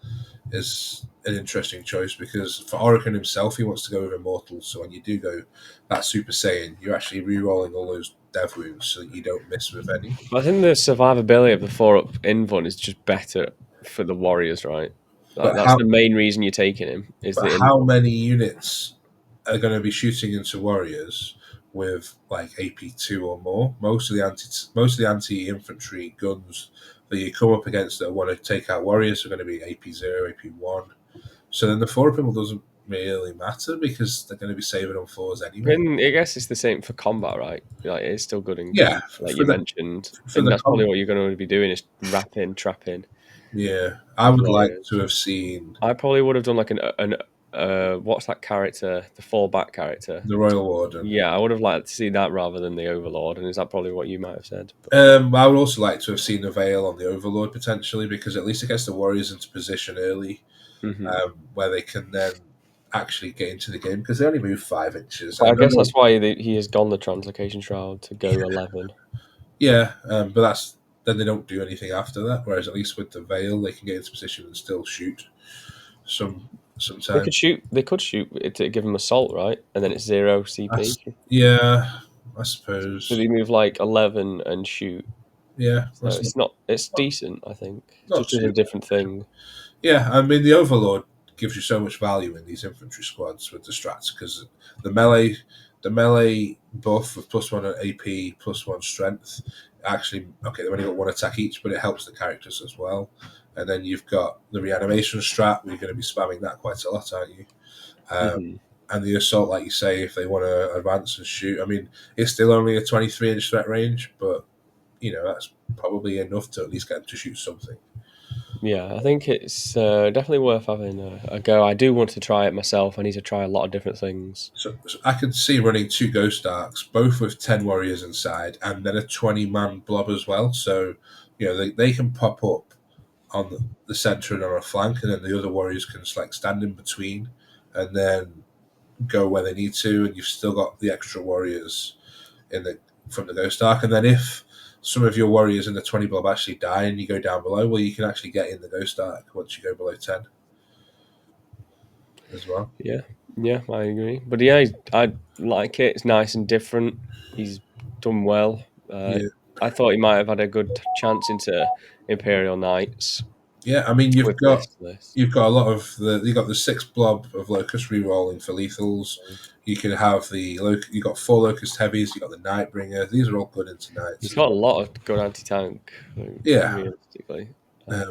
is an interesting choice because for Orican himself, he wants to go with Immortals. So when you do go that Super Saiyan, you're actually re-rolling all those dev wounds so that you don't miss with any. I think the survivability of the 4-up invuln is just better for the warriors, right? But That's how the main reason you're taking him is but the how invuln. many units are going to be shooting into warriors with like AP2 or more? Most of the anti infantry guns that you come up against that want to take out warriors are going to be AP0, AP1. So then the 4 people doesn't really matter because they're going to be saving on fours anyway. I guess it's the same for combat, right? Like it's still good in Yeah, like for you the mentioned, for and the that's probably com- what you're going to be doing is wrapping, trapping yeah, I with would like to warriors. have seen I probably would have done like an what's that character? The fallback character. the Royal Warden. Yeah, I would have liked to see that rather than the Overlord. And is that probably what you might have said? But I would also like to have seen the Veil on the Overlord potentially because at least it gets the warriors into position early, hmm where they can then actually get into the game because they only move 5 inches. But I I guess know, that's why he has gone the Translocation Shroud to go 11. yeah, but that's then they don't do anything after that. Whereas at least with the Veil, they can get into position and still shoot some They sometimes. could shoot. They could shoot it to give him assault, right? And then it's 0 CP. Yeah, I So suppose. they move like 11 and shoot. Yeah, So that's it's not. It's not, decent, I think. It's not just a too. different thing. Yeah, I mean the Overlord gives you so much value in these infantry squads with the strats because the melee, the melee buff with +1 on AP, +1 strength. Actually, okay, they've only got one attack each, but it helps the characters as well. And then you've got the reanimation strat. Where you're going to be spamming that quite a lot, aren't you? Um, hmm and the assault, like you say, if they want to advance and shoot, I mean, it's still only a 23-inch threat range, but that's probably enough to at least get them to shoot something. Yeah, I think it's definitely worth having a go. I do want to try it myself. I need to try a lot of different things. So I could see running 2 Ghost Arcs, both with 10 warriors inside, and then a 20-man blob as well. So, they can pop up on the centre and on a flank, and then the other warriors can like stand in between and then go where they need to, and you've still got the extra warriors in the from the Ghost Arc. And then if some of your warriors in the 20 blob actually die and you go down below, well, you can actually get in the Ghost Arc once you go below 10 as well. Yeah, yeah, I agree. But yeah, I like it. It's nice and different. He's done well. Yeah. I thought he might have had a good chance into Imperial Knights Yeah, I mean with this list. you've got a lot of you got the 6 blob of locust re-rolling for lethals. You can have you got 4 locust heavies. You got the Nightbringer. These are all good into knights He's as got a well. lot of good anti-tank, Yeah, realistically.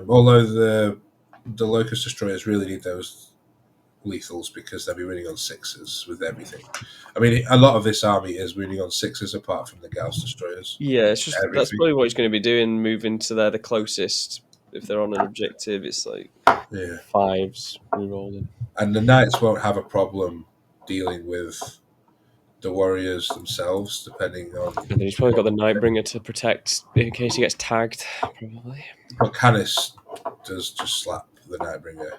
although the locust destroyers really need those lethals because they'll be winning on sixes with everything. I mean, a lot of this army is winning on sixes apart from the Gauss destroyers. Yeah, it's just that's Everything. probably what he's going to be doing. Moving to there, the closest. If they're on an objective, it's like Yeah, 5s re-rolling. and the knights won't have a problem dealing with the warriors themselves, depending on. And then he's probably got the Nightbringer to protect in case he gets tagged. Probably. But Canis does just slap the Nightbringer.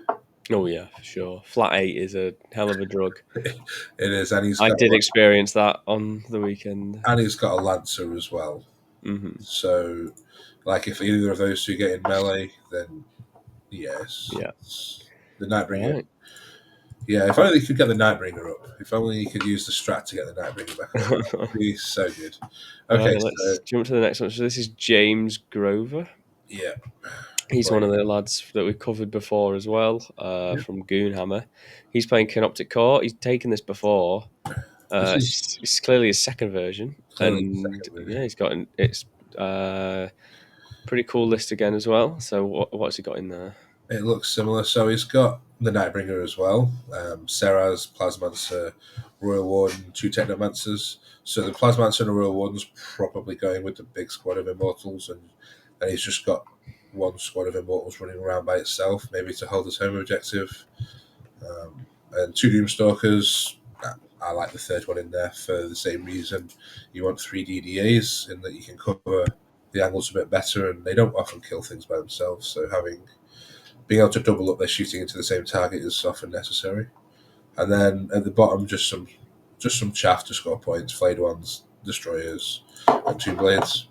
Oh yeah, for sure. Flat 8 is a hell of a drug. It is, and I did experience that on the weekend. he's got a lancer as well. Hmm. So, like, if either of those two get in melee, then yes, Yeah. the Nightbringer. Right. Yeah, if only he could get the Nightbringer up. If only he could use the strat to get the Nightbringer back up. That would be so good. Okay, Right, so let's jump to the next one. So this is James Grover. yeah, He's one play. of the lads that we covered before as well, Yeah. from Goonhammer. He's playing Canoptic Core. He's taken this before. This is It's clearly his second version, clearly the and second yeah, version. he's got it's pretty cool list again as well. So what's he got in there? It looks similar. So he's got the Nightbringer as well. Serraz, Plasmancer, Royal Warden, two Technomancers. So the Plasmancer and the Royal Warden's probably going with the big squad of Immortals, and he's just got one squad of Immortals running around by itself, maybe to hold his home objective. And two Doomstalkers. I like the third one in there for the same reason. You want three DDAs in that you can cover the angles a bit better, and they don't often kill things by themselves. So being able to double up their shooting into the same target is often necessary. And then at the bottom, just some chaff to score points: flayed ones, destroyers, and two blades.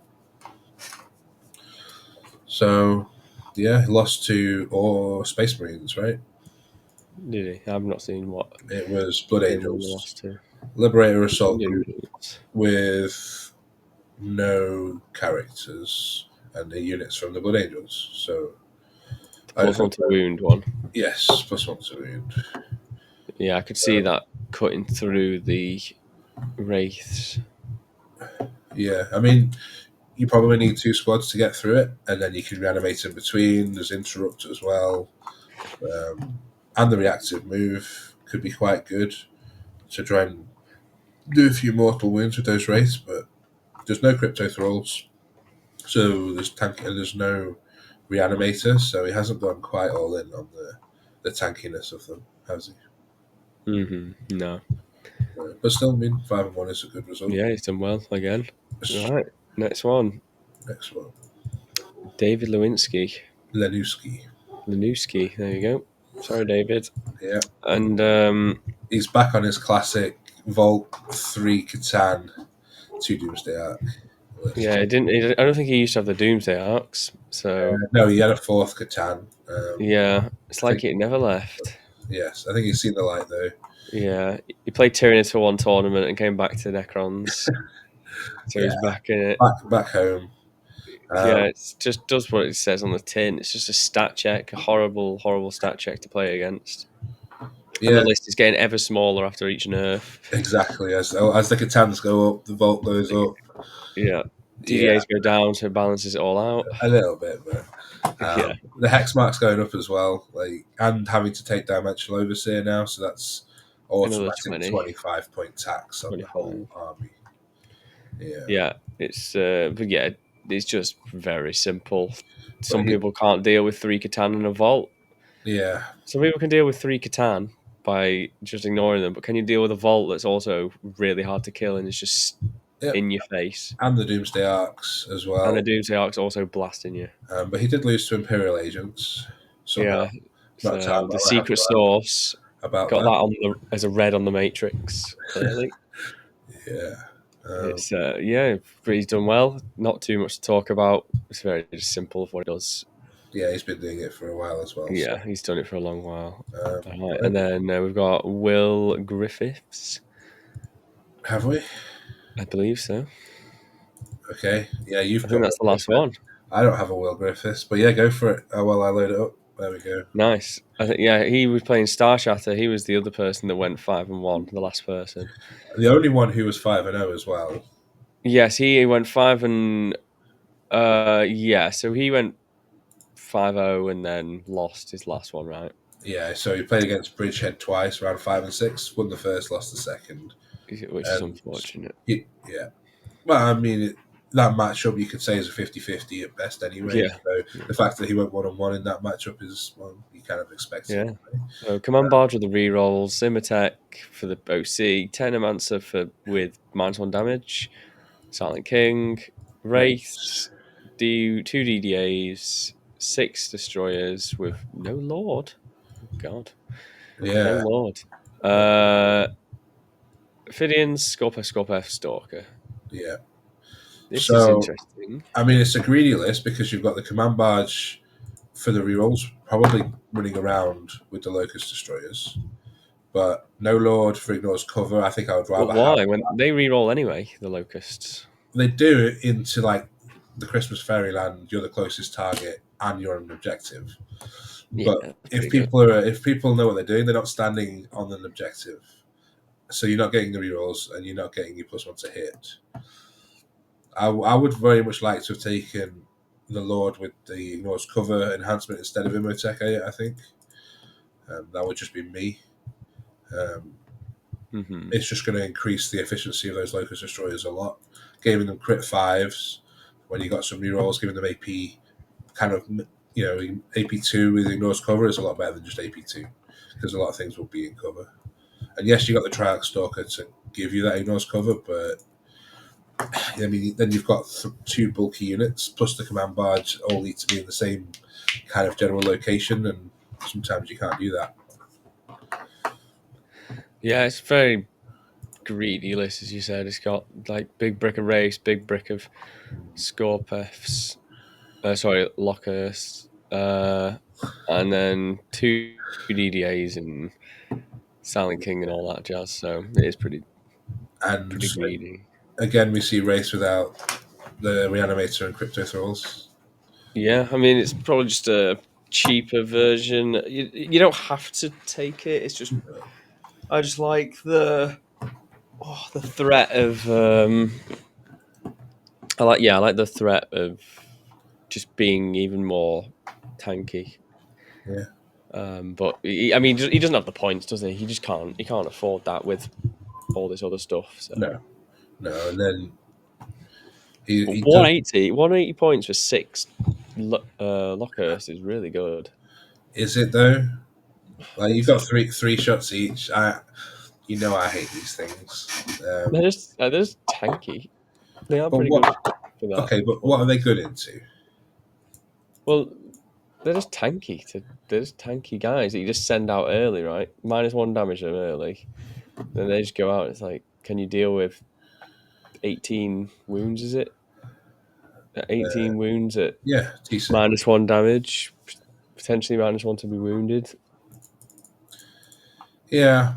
So yeah, lost to or Space Marines, right? Did he? I've not seen what It was Blood game we Angels, lost to. Liberator Assault Group Angels. with no characters and the units from the Blood Angels. So I Plus one hope to wound one. yes, plus one to wound. Yeah, I could see that cutting through the wraiths. Yeah, I mean, you probably need two squads to get through it, and then you can reanimate in between. There's interrupt as well, and the reactive move could be quite good to try and do a few mortal wounds with those wraiths. But there's no crypto thralls, so there's tank and there's no reanimator, so he hasn't gone quite all in on the tankiness of them, has he? No. But still, I mean, 5-1 is a good result. Yeah, he's done well again. Right. Next one. Next one, David Lewinsky. Lenuski. Lenuski. There you go. Sorry, David. Yeah, And he's back on his classic Vault 3 Catan 2 Doomsday Arc yeah, list. I don't think he used to have the Doomsday arcs. So No, he had a fourth Catan. yeah, it's I think like it never left. yes, I think he's seen the light though. Yeah, he played Tyranids for one tournament and came back to Necrons. So Yeah, he's back in it. back home. Yeah, Um, it just does what it says on the tin. It's just a stat check, a horrible, horrible stat check to play against. And the yeah, list is getting ever smaller after each nerf. exactly. As the Catans go up, the Vault goes up. Yeah. Yeah, DDAs go down, so it balances it all out. a little bit, but Yeah. the hex mark's going up as well. Like and having to take Dimensional Overseer now, so that's Another automatic 20, 25-point tax on the whole 25. army. Yeah, Yeah. But yeah, it's just very simple. but Some people can't deal with 3 Catan and a Vault. yeah, Some people can deal with 3 Catan by just ignoring them, but can you deal with a Vault that's also really hard to kill and is just yep, in your face? and the Doomsday Arcs as And the well. Doomsday Arc's also blasting you. But he did lose to Imperial Agents somehow. Yeah. Not So the I have secret to ask source about got that that. on as a red on the matrix. Clearly, Yeah, um, it's yeah, but he's done well. Not too much to talk about. It's very just simple of what he does. yeah, he's been doing it for a while as well. So Yeah, he's done it for a long while. All right, right. and then we've got Will Griffiths. Have we? I believe so. Okay, yeah, I you've think got that's Will the last Griffiths. one. I don't have a Will Griffiths, but yeah, go for it. Oh well, I load it up. There we go. Nice. I think yeah, he was playing Star Shatter. He was the other person that went 5-1. The last person. The only one who was 5-0 as well. Yes, he went 5 and yeah. So he went 5-0 and then lost his last one, right? Yeah, so he played against Bridgehead twice, round 5 and 6. Won the first, lost the second, Which is and unfortunate. yeah. Well, I mean, that matchup you could say is a 50-50 at best anyway. Yeah, So the fact that he went 1-1 in that matchup is, well, you kind of expect it. yeah. So Command Barge with the rerolls, Simatech for the OC, Technomancer with -1 damage, Silent King, Race. Wraiths, do 2 DDAs, 6 destroyers with no Lord. God. No Yeah, lord. Ophidians, Scorpio, Scorpio, Stalker. yeah. This is So, interesting. I mean, it's a greedy list because you've got the command barge for the rerolls probably running around with the Locust Destroyers, but no Lord for ignores cover. I think I would Well, rather have. why? When they re-roll anyway, the locusts. They do it into like the Christmas fairyland. You're the closest target, and you're on an objective. Yeah, But that's pretty good. if people know what they're doing, they're not standing on an objective. So you're not getting the rerolls, and you're not getting your +1 to hit. I would very much like to have taken the Lord with the ignores cover enhancement instead of Imotech. I think that would just be me. Um, Mm-hmm. it's just going to increase the efficiency of those Locust Destroyers a lot. Giving them crit fives when you got some rerolls, giving them AP kind of, AP2 with ignores cover is a lot better than just AP2 because a lot of things will be in cover. And yes, you got the Triarch Stalker to give you that ignores cover, but I mean, then you've got two bulky units plus the command barge all need to be in the same kind of general location, and sometimes you can't do that. Yeah, it's very greedy list, as you said. It's got like big brick of race, big brick of Scorpeths, sorry, Lockers, and then two DDAs and Silent King and all that jazz. So it is And pretty greedy. again, we see race without the reanimator and crypto thralls. Yeah, I mean it's probably just a cheaper version. You don't have to take it. It's just I just like the threat of I like the threat of just being even more tanky. Yeah, But I mean, he doesn't have the points, does he? He just can't. He can't afford that with all this other stuff. So no, no, and then he does. 180 points for six Lockhurst is really good. Is it though? I Like think you've so. got three shots each. I hate these things. They're just tanky. They are But pretty what? good for that. Okay, but But, what are they good into? well, they're just tanky guys that you just send out early, right? -1 damage them early. Then they just go out. It's like, can you deal with 18 wounds? Is it Uh, 18 wounds at yeah, decent. -1 damage? Potentially -1 to be wounded. Yeah,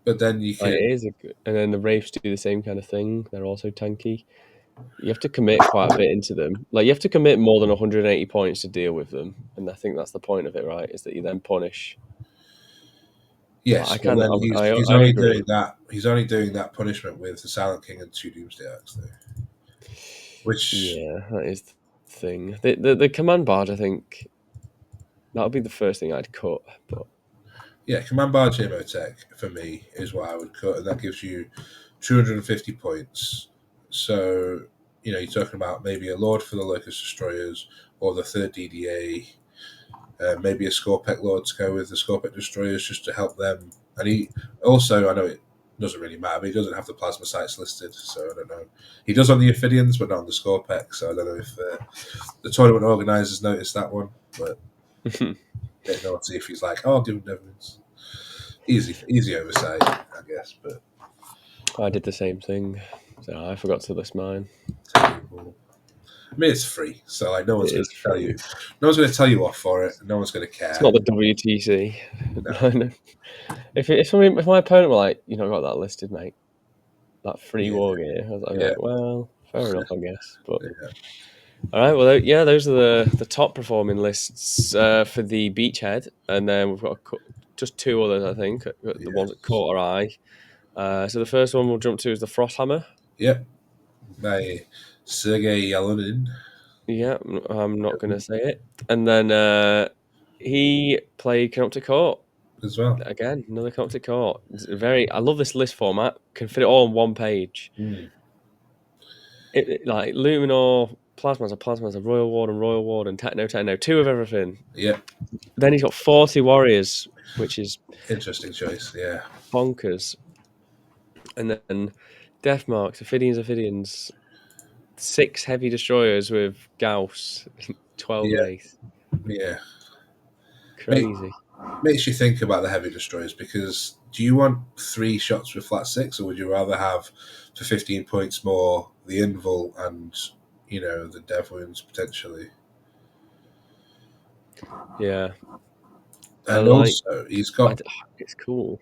but then you Like, can. it is and then the Wraiths do the same kind of thing. They're also tanky. You have to commit quite a bit into them. Like you have to commit more than 180 points to deal with them, and I think that's the point of it, right? Is that you then punish. But Yes, but then he's I only doing agree. that. He's only doing that punishment with the Silent King and two Doomsday Arcs, though. Which, Yeah, that is the thing. The command barge, I think that would be the first thing I'd cut. But yeah, Command Barge Imotech for me is what I would cut, and that gives you 250 points. So, you're talking about maybe a Lord for the Locust Destroyers or the third DDA, maybe a Scorpec Lord to go with the Scorpec Destroyers just to help them. And he also, I know it doesn't really matter, but he doesn't have the plasma sites listed, so I don't know. He does on the Ophidians, but not on the Scorpec, so I don't know if the tournament organisers noticed that one, but bit naughty if he's like, "Oh, I'll give him Devons." Easy oversight, I guess, but I did the same thing, so I forgot to list mine. terrible. I mean, it's free, so like no one's It going is to tell free. you. No one's going to tell you off for it. No one's going to It's care. not the WTC. No, If my opponent were like, you know, got that listed, mate, that free yeah, war gear, I'd be yeah, like, well, fair enough, I guess. But yeah, all right, well, yeah, those are the top performing lists for the Beachhead, and then we've got just two others, I think, the yeah. ones that caught our eye. So the first one we'll jump to is the Frosthammer. Yep. By Sergei Yelinin Yeah, I'm not going to say it. And then he played Canoptic Court. as well. Again, another Canoptic Court. I love this list format. Can fit it all on one page. Mm. Like Luminor, Plasmas, Royal Ward, and Techno, two of everything. Yep. Then he's got 40 warriors, which is Interesting choice. Yeah. bonkers. And then Death Marks, Ophidians, 6 heavy destroyers with Gauss, 12 Yeah. Wraith. Yeah. Mate, Crazy. makes you think about the heavy destroyers, because do you want 3 shots with flat six, or would you rather have for 15 points more the invul and the dev wounds potentially? Yeah, I And like. also he's I, got it's cool.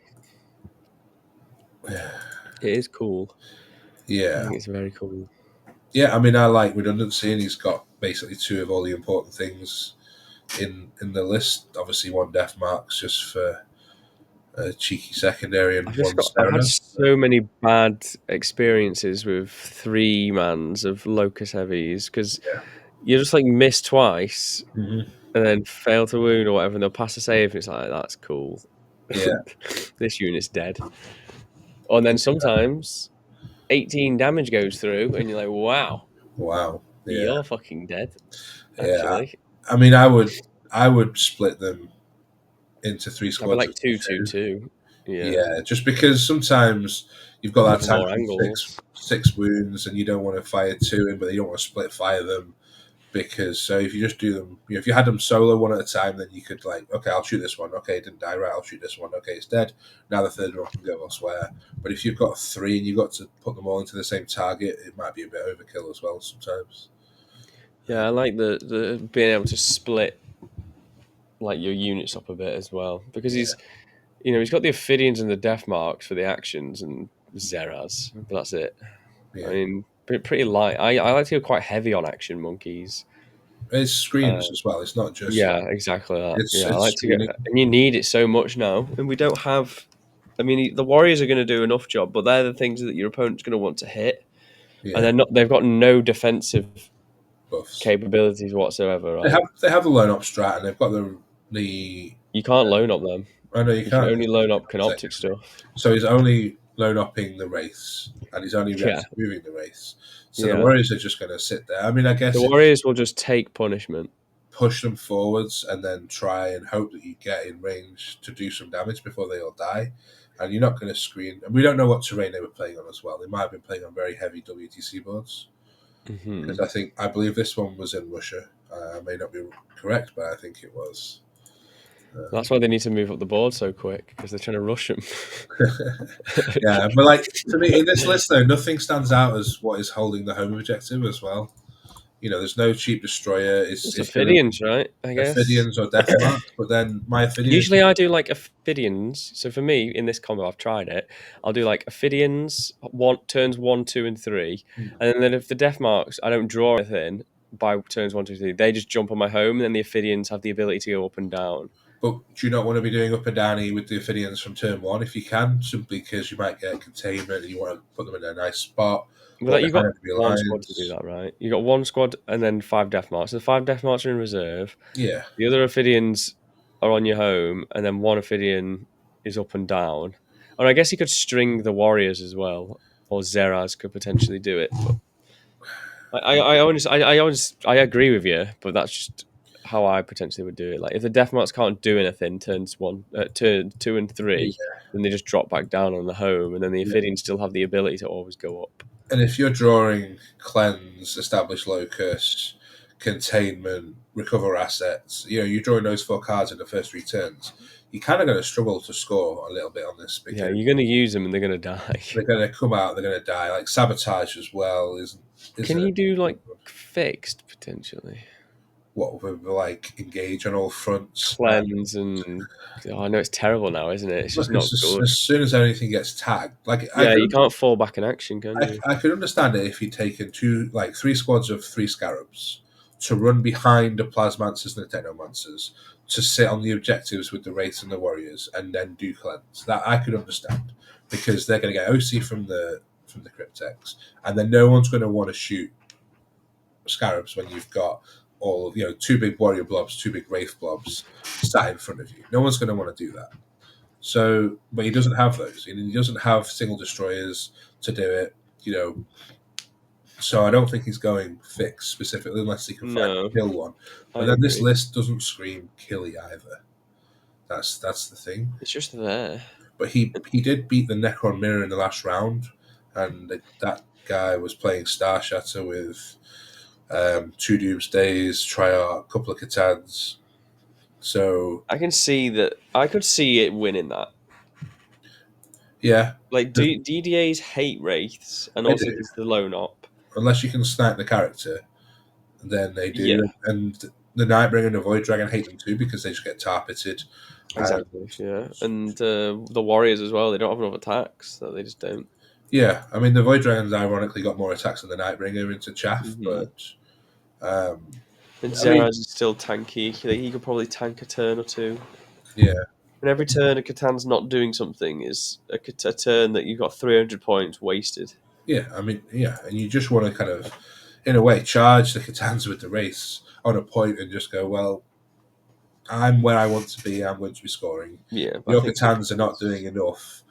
It is cool. I yeah. think it's very cool. Yeah, I mean, I like redundancy, and he's got basically two of all the important things in the list. Obviously, one death marks just for a cheeky secondary, and one I've had Serra. so many bad experiences with three mans of locus heavies because Yeah, you just like miss twice hmm and then fail to wound or whatever, and they'll pass a save. And it's like that's cool. yeah, This unit's dead. And then sometimes 18 damage goes through, and you're like, wow, wow, yeah, you're fucking dead. yeah. Actually, I mean, I would split them into three I'd be squads like of two, two, two. two. Yeah, Yeah, just because sometimes you've got that for tank more with six angles. six wounds, and you don't want to fire two in, but you don't want to split fire them. Because so if you just do them, if you had them solo one at a time, then you could like, okay, I'll shoot this one. Okay, it didn't die. Right, I'll shoot this one. Okay, it's dead. Now the third one can go elsewhere. But if you've got three and you've got to put them all into the same target, it might be a bit overkill as well sometimes. Yeah, I like the being able to split like your units up a bit as well because Yeah, he's got the Ophidians and the Death Marks for the actions and Zeras, but that's it. I yeah. mean, pretty light. I like to go quite heavy on action monkeys. It's Uh, screens as well. It's not just yeah, like exactly that. it's Yeah, I it's like to get, screening. and you need it so much now, and we don't have. I mean, the Warriors are going to do enough job, but they're the things that your opponent's going to want to hit, and Yeah, they're not. They've got no defensive buffs. capabilities whatsoever. They have Right? they have the line up strat, and they've got the. You can't loan up them. I know you You can can't. only loan up Second. canoptic stuff. So he's only loan upping the wraiths, and he's only Yeah, reactive moving the wraiths. So the yeah. Warriors are just going to sit there. I mean, I The guess it's Warriors will just take punishment. push them forwards and then try and hope that you get in range to do some damage before they all die. And you're not going to screen. And we don't know what terrain they were playing on as well. They might have been playing on very heavy WTC boards, because Hmm. I believe this one was in Russia. I may not be correct, but I think it was. That's why they need to move up the board so quick because they're trying to rush them. Yeah, but like to me in this list though, nothing stands out as what is holding the home objective as well. There's no cheap destroyer. It's It's it's going to Ophidians, right? I guess. Ophidians or Death Marks, but then my Ophidians. Usually I do like Ophidians. So for me, in this combo, I've tried it. I'll do like Ophidians, turns one, two, and three. And then if the Death Marks, I don't draw anything by turns one, two, three, they just jump on my home. And then the Ophidians have the ability to go up and down. But do you not want to be doing up and downy with the Ophidians from turn one if you can, simply because you might get containment and you want to put them in a nice spot Well, or that you've got behind enemy one squad to do lines? that, right? You've got one squad and then five Death Marks. So the five Death Marks are in reserve. Yeah, The other Ophidians are on your home, and then one Ophidian is up and down. And I guess you could string the Warriors as well, or Zeraz could potentially do it. But I agree with you, but that's just how I potentially would do it. Like if the Death Marks can't do anything, turn two and three, yeah, then they just drop back down on the home, and then the yeah. Ophidians still have the ability to always go up. And if you're drawing cleanse, establish locus, containment, recover assets, you're drawing those 4 cards in the first 3 turns. You're kind of going to struggle to score a little bit on this, Yeah, because you're going to use them, and they're going to die. they're going to come out, they're going to die. Like sabotage as well Can isn't you it? do like fixed potentially? What with like engage on all fronts. Cleanse and I know it's terrible now, isn't it? It's just Look, not good. as soon as anything gets tagged, like Yeah, you can't fall back in action, can you? I could understand it if you'd taken three squads of 3 scarabs to run behind the plasmancers and the technomancers to sit on the objectives with the wraiths and the warriors and then do cleanse. That I could understand, because they're going to get OC from the cryptex, and then no one's going to want to shoot scarabs when you've got all of 2 big warrior blobs, 2 big wraith blobs sat in front of you. No one's going to want to do that. So, but he doesn't have those. He doesn't have single destroyers to do it. So I don't think he's going fixed specifically unless he can find No, a kill one. I But then this agree. list doesn't scream killy either. That's the thing. It's just there. But he did beat the Necron Mirror in the last round, and that guy was playing Star Shatter with 2 Doomsdays, Triarch, a couple of Catans. So I can see that. I could see it winning that. yeah, Like DDAs hate wraiths, and they also do. because they're low op. Unless you can snipe the character, then they Yeah, do. And the Nightbringer and the Void Dragon hate them too because they just get tarpeted. And exactly. Yeah, and the warriors as well. They don't have enough attacks, so they just don't. yeah, I mean the Void Dragon's ironically got more attacks than the Nightbringer into chaff, Hmm. but um, And I mean, Zeraz is still tanky. He could probably tank a turn or two. yeah, And every turn a Catan's not doing something is a turn that you've got 300 points wasted. yeah, I mean, yeah, and you just want to kind of, in a way, charge the Catans with the race on a point and just go, well, I'm where I want to be. I'm going to be scoring. Yeah, but I Your think the Catans are not doing Catan's. enough,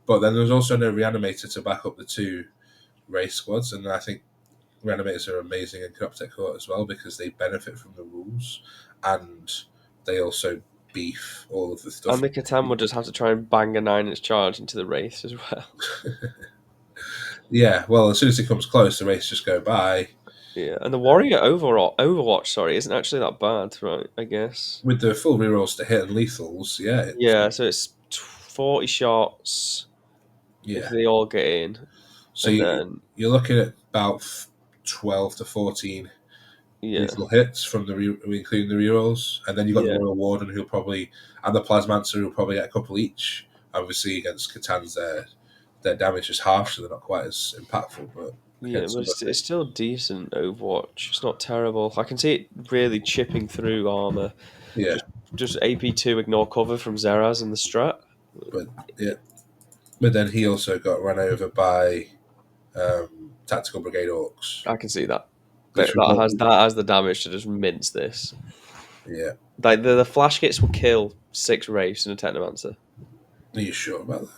but then there's also no Reanimator to back up the two race squads, and I think Reanimators are amazing in Corruptech Court as well because they benefit from the rules and they also beef all of the stuff. And the Catan will just have to try and bang a 9-inch charge into the race as well. Yeah, well, as soon as it comes close, the race just go by. Yeah, and the Warrior Overwatch, sorry, isn't actually that bad, right? I guess. With the full rerolls to hit and lethals, yeah, Yeah, so it's 40 shots if yeah. they all get in, So and then you're looking at about 12 to 14 yeah, lethal hits from including the rerolls, and then you've got the yeah, Royal Warden who'll probably, and the Plasmancer who'll probably get a couple each. Obviously, against Catan's, their damage is half, so they're not quite as impactful, but yeah, against but other it's things, still decent Overwatch. It's not terrible. I can see it really chipping through armor. yeah. Just just AP2 ignore cover from Zeraz in the strat. But yeah, but then he also got run over by Tactical Brigade Orcs, I can see that. which was That has the damage to just mince this. yeah. Like the flash kits will kill 6 wraiths and a technomancer. Are you sure about that?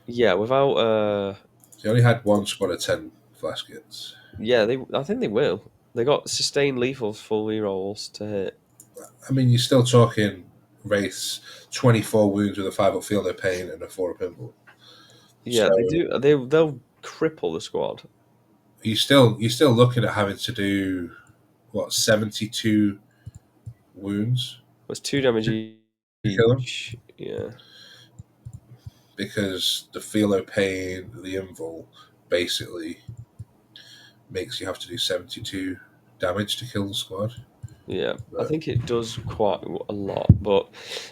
Yeah, without He only had one squad of 10 flash kits. yeah, they I think they will. They got sustained lethals full rerolls to hit. I mean, you're still talking Wraiths, 24 wounds with a 5 up feel no pain and a 4 up invul. Yeah, they So do. They'll cripple the squad. you're still looking at having to do what 72 wounds It's 2 damage to kill him each. Yeah, because the feel no pain, the invul, basically makes you have to do 72 damage to kill the squad. yeah. I But think it does quite a lot. But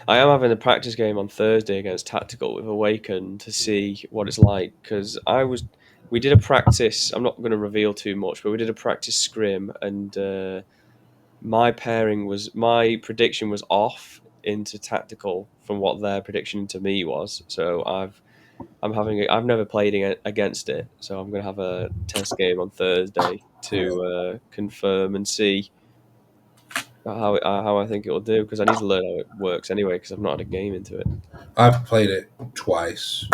I am having a practice game on Thursday against Tactical with Awaken to see what it's like because we did a practice. I'm not going to reveal too much, but we did a practice scrim and. My prediction was off into Tactical from what their prediction to me was. So I've never played against it, so I'm gonna have a test game on Thursday yeah, to confirm and see how I think it will do because I need to learn how it works anyway because I've not had a game into it. I've played it twice.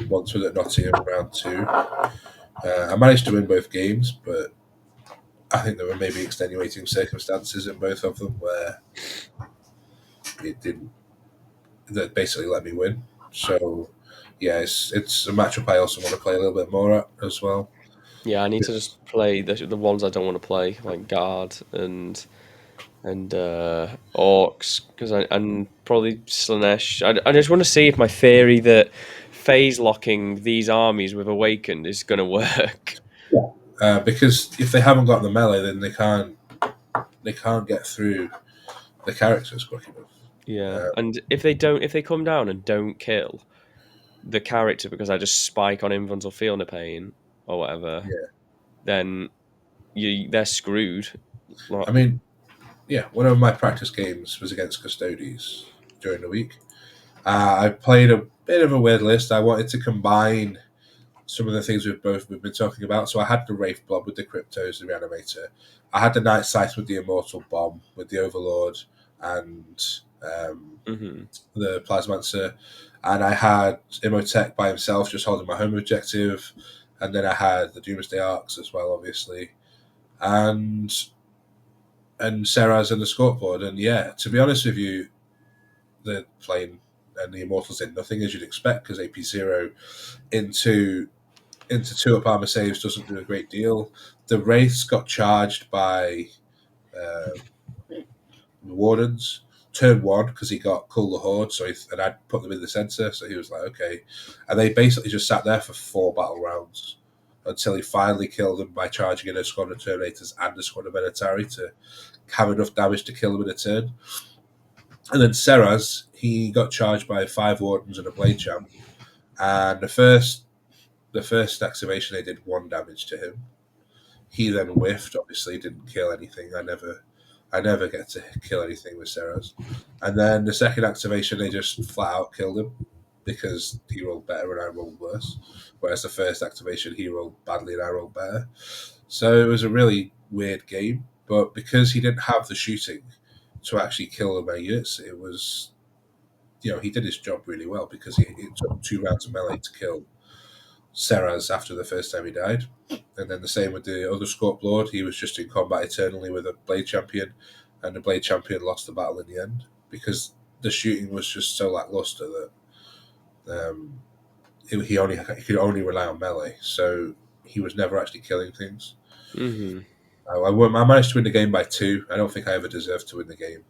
Once was at Nottingham round two. I managed to win both games, but I think there were maybe extenuating circumstances in both of them where it didn't that basically let me win. So yeah, it's a matchup I also want to play a little bit more at as well. Yeah, I need to just play the ones I don't want to play like guard and orcs because I and probably Slanesh. I just want to see if my theory that phase locking these armies with Awakened is going to work. Because if they haven't got the melee, then they can't get through the characters quick enough. Yeah, Uh, and if they come down and don't kill the character because I just spike on Invulns or Feel No Pain or whatever, yeah, then they're screwed. Like, I mean, yeah, one of my practice games was against Custodes during the week. I played a bit of a weird list. I wanted to combine some of the things we've been talking about. So I had the Wraith Blob with the Cryptos, the Reanimator. I had the Night Scythe with the Immortal Bomb, with the Overlord and mhm. the Plasmancer. And I had Imhotep by himself, just holding my home objective. And then I had the Doomsday Arcs as well, obviously. And Seraz and the Scorpboard. And yeah, to be honest with you, the plane and the Immortals did nothing as you'd expect because AP0 into 2 up armor saves doesn't do a great deal. The Wraiths got charged by uh, wardens. Turn one, because he got Cull the Horde, and I'd put them in the centre, so he was like, okay. And they basically just sat there for 4 battle rounds until he finally killed them by charging in a squad of Terminators and a squad of Venatari to have enough damage to kill them in a turn. And then Seraz, he got charged by 5 wardens and a blade champ, and the first activation they did 1 damage to him. He then whiffed. Obviously, didn't kill anything. I never get to kill anything with Seraz. And then the second activation, they just flat out killed him because he rolled better and I rolled worse. Whereas the first activation, he rolled badly and I rolled better. So it was a really weird game. But because he didn't have the shooting to actually kill the many units, it was, he did his job really well because it took 2 rounds of melee to kill Seraz after the first time he died. And then the same with the other Scorp Lord. He was just in combat eternally with a Blade Champion, and the Blade Champion lost the battle in the end because the shooting was just so lackluster that he could only rely on melee. So he was never actually killing things. Mm-hmm. I managed to win the game by 2. I don't think I ever deserved to win the game.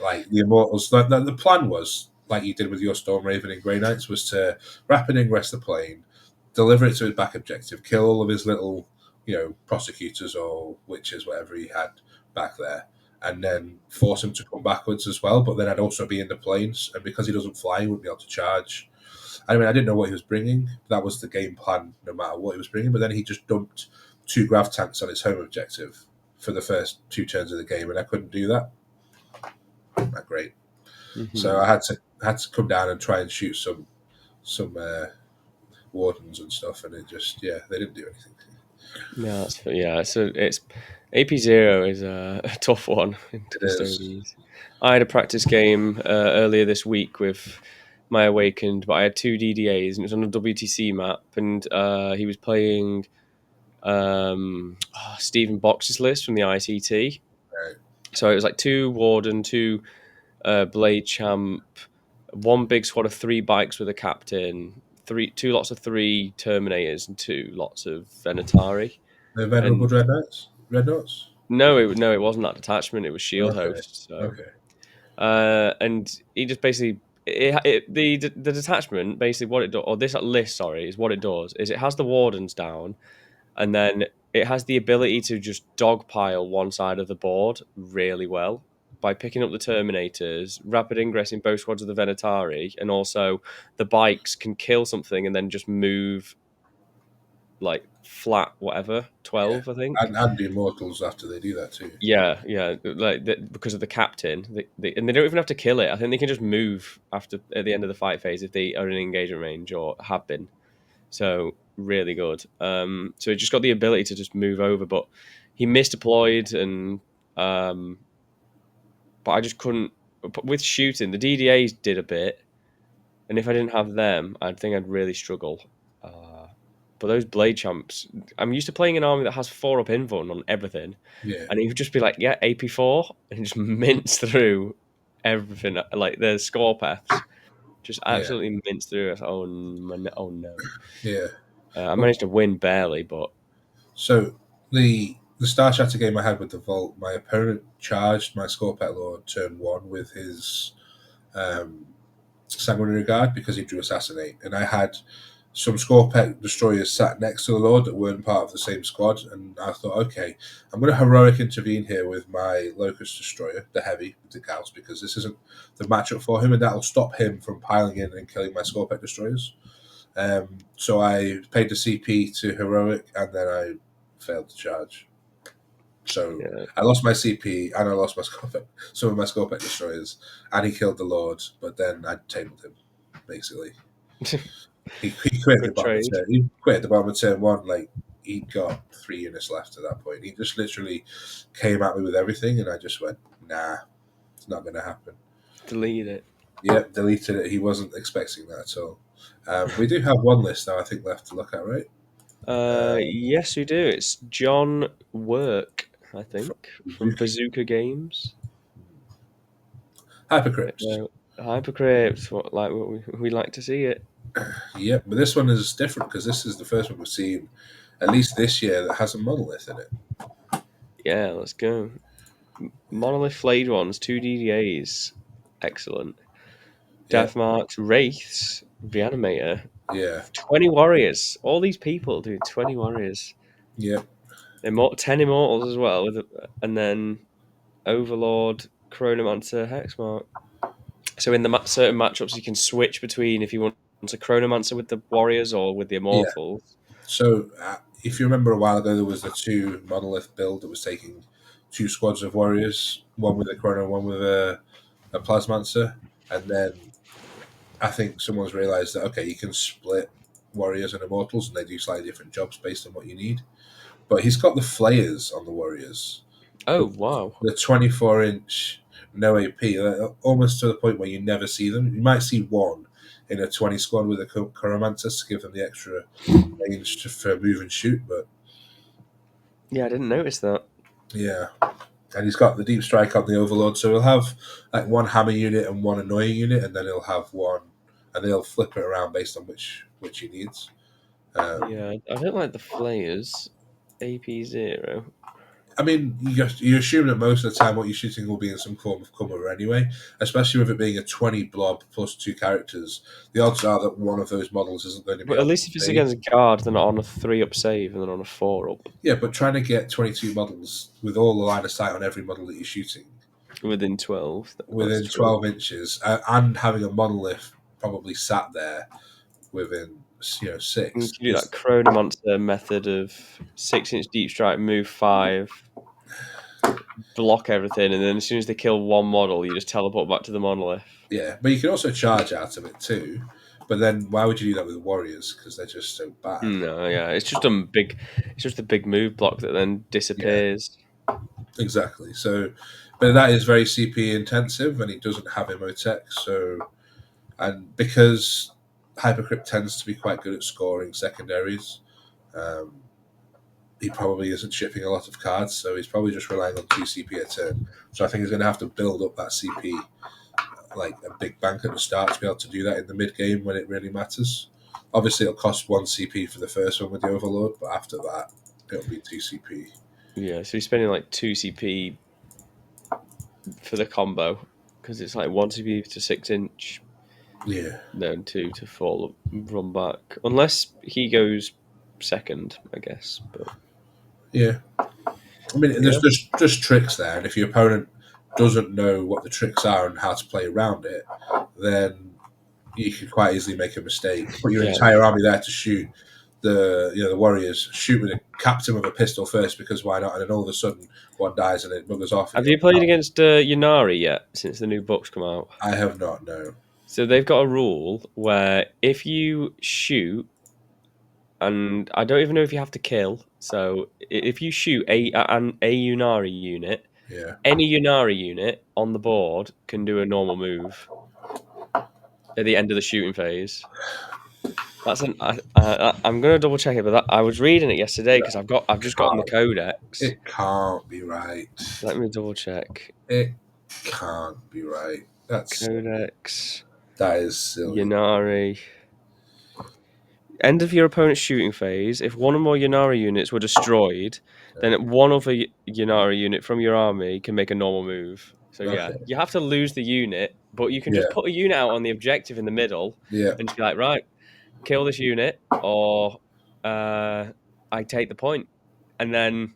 Like the Immortals, the plan was, like you did with your Storm Raven and Grey Knights, was to rapid ingress the plane, deliver it to his back objective, kill all of his little, prosecutors or witches, whatever he had back there, and then force him to come backwards as well. But then I'd also be in the planes, and because he doesn't fly, he wouldn't be able to charge. I mean, I didn't know what he was bringing. That was the game plan, no matter what he was bringing. But then he just dumped 2 grav tanks on his home objective for the first 2 turns of the game, and I couldn't do that. Not great. Mm-hmm. So I had to come down and try and shoot some wardens and stuff, and it just they didn't do anything. So it's AP0 is a tough one into It is. custodians. I had a practice game earlier this week with my Awakened, but I had 2 DDAs and it was on a WTC map, and he was playing Stephen Box's list from the ITT. Right. So it was like 2 Warden, 2 Blade Champ, 1 big squad of 3 bikes with a captain, 2 lots of 3 Terminators, and 2 lots of Venatari. The Venerable And Dread Knights? Red Knights? no, it wasn't that detachment. It was Shield Okay. Host. So, Okay. and he just basically the detachment basically what it does, or this list, sorry, is what it does is it has the wardens down, and then it has the ability to just dogpile one side of the board really well by picking up the Terminators, rapid ingress in both squads of the Venatari, and also the bikes can kill something and then just move like flat whatever Yeah. 12, I think. And the Immortals after they do that too. Yeah, like because of the captain, and they don't even have to kill it. I think they can just move after at the end of the fight phase if they are in engagement range or have been. So really good. So he just got the ability to just move over, but he misdeployed, and but I just couldn't with shooting. The DDAs did a bit, and if I didn't have them, I think I'd really struggle. But those blade champs, I'm used to playing an army that has 4 up invuln on everything, Yeah. and he would just be like, "Yeah, AP4," and just mince through everything, like the score paths, just Yeah. absolutely mince through. I was like, oh no. Yeah. I Well, managed to win barely, but so the Star Shatter game I had with the Vault, my opponent charged my Scorpet Lord turn 1 with his um, Sanguinary Guard because he drew Assassinate, and I had some Scorpet destroyers sat next to the Lord that weren't part of the same squad, and I thought, okay, I'm going to heroic intervene here with my Locust Destroyer, the heavy, the Gauss, because this isn't the matchup for him, and that'll stop him from piling in and killing my Scorpet destroyers. So I paid the CP to heroic, and then I failed to charge. So yeah. I lost my CP and I lost some of my Scorpet destroyers, and he killed the Lord. But then I tabled him, basically. He quit at the Good bottom of trade. turn. He quit at the bottom of turn 1. Like he got 3 units left at that point. He just literally came at me with everything, and I just went, nah, it's not going to happen. Delete it. Yep, deleted it. He wasn't expecting that at all. We do have one list now, I think, left to look at, right? Yes, we do. It's John Work, I From think, from Zuki. Bazooka Games. Hypercrypt. Hypercrypt, what we like to see it. Yep, but this one is different because this is the first one we've seen, at least this year, that has a monolith in it. Yeah, let's go. Monolith Flayed ones, 2 DDAs. Excellent. Yeah, Deathmarks, Wraiths, Reanimator, yeah, 20 Warriors. All these people, dude, 20 Warriors. yeah, 10 Immortals as well, and then Overlord, Chronomancer, Hexmark. So in the certain matchups, you can switch between if you want a Chronomancer with the Warriors or with the yeah. Immortals. So if you remember a while ago, there was the two monolith build that was taking two squads of warriors, one with a chrono, one with a plasmancer, and then I think someone's realised that okay, you can split warriors and immortals, and they do slightly different jobs based on what you need. But he's got the flayers on the warriors, Oh, wow. the 24-inch no AP, almost to the point where you never see them. You might see one in a 20 squad with a Chronomancer to give them the extra range for move and shoot, but Yeah, I didn't notice that. yeah. And he's got the deep strike on the Overlord, so he'll have like one hammer unit and one annoying unit, and then he'll have one, and they'll flip it around based on which he needs. Um, Yeah, I don't like the Flayers. AP0. I mean, you assume that most of the time what you're shooting will be in some form of cover anyway, especially with it being a 20 blob plus two characters. The odds are that one of those models isn't going to be But at able least to if it's save. against guard, they're not on a 3-up save and then on a 4-up Yeah, but trying to get 22 models with all the line of sight on every model that you're shooting within 12. That's within true. 12 inches and having a monolith probably sat there within You six can do that is Chronomancer method of 6-inch deep strike, move 5, block everything, and then as soon as they kill one model, you just teleport back to the monolith. yeah, but you can also charge out of it too. But then why would you do that with warriors? Because they're just so bad. No, yeah, it's just a big move block that then Yeah, disappears. exactly. So, but that is very CP intensive, and he doesn't have Emotech. So, and because Hypercrypt tends to be quite good at scoring secondaries, um, he probably isn't shipping a lot of cards. So he's probably just relying on 2 CP a turn. So I think he's going to have to build up that CP like a big bank at the start to be able to do that in the mid game when it really matters. Obviously, it'll cost 1 CP for the first one with the Overlord, but after that, it'll be 2 CP. Yeah, so he's spending like 2 CP for the combo because it's like 1 CP to 6-inch, Yeah, then 2 to fall run back. Unless he goes second, I guess. But yeah. I mean, yeah, there's just tricks there, and if your opponent doesn't know what the tricks are and how to play around it, then you could quite easily make a mistake. Put your yeah. entire army there to shoot the warriors, shoot with a captain with a pistol first because why not? And then all of a sudden one dies and it buggers off, and Have you're you played like, against Yanari yet since the new book's come out? I have not. No. So they've got a rule where if you shoot, and I don't even know if you have to kill. So if you shoot a Unari unit, Yeah. any Unari unit on the board can do a normal move at the end of the shooting phase. That's I'm gonna double check it, but I was reading it yesterday because I've just gotten the Can't. codex. It can't be right. Let me double check. It can't be right. Codex That is silly. Yanari. End of your opponent's shooting phase. If one or more Yanari units were destroyed, Yeah. then one other Yanari unit from your army can make a normal move. So yeah, Okay. you have to lose the unit, but you can just Yeah. put a unit out on the objective in the middle Yeah. and just be like, right, kill this unit, or uh, I take the point. And then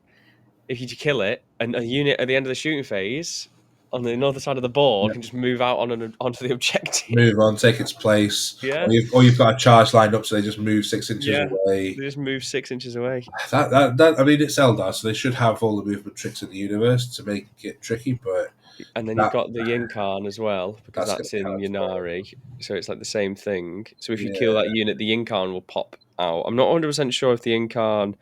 if you kill it, and a unit at the end of the shooting phase on the other side of the board Yeah. can just move out onto the objective. Move on, take its place, Yeah, or you've got a charge lined up, so they just move 6 inches yeah. away. They just move 6 inches away. That I mean, it's Eldar, so they should have all the movement tricks in the universe to make it tricky, but And then you've that got the Incarn as well, because that's going that's to in count as well. Yanari. So it's like the same thing. So if you kill Yeah, that unit, the Incarn will pop out. I'm not 100% sure if the Incarn,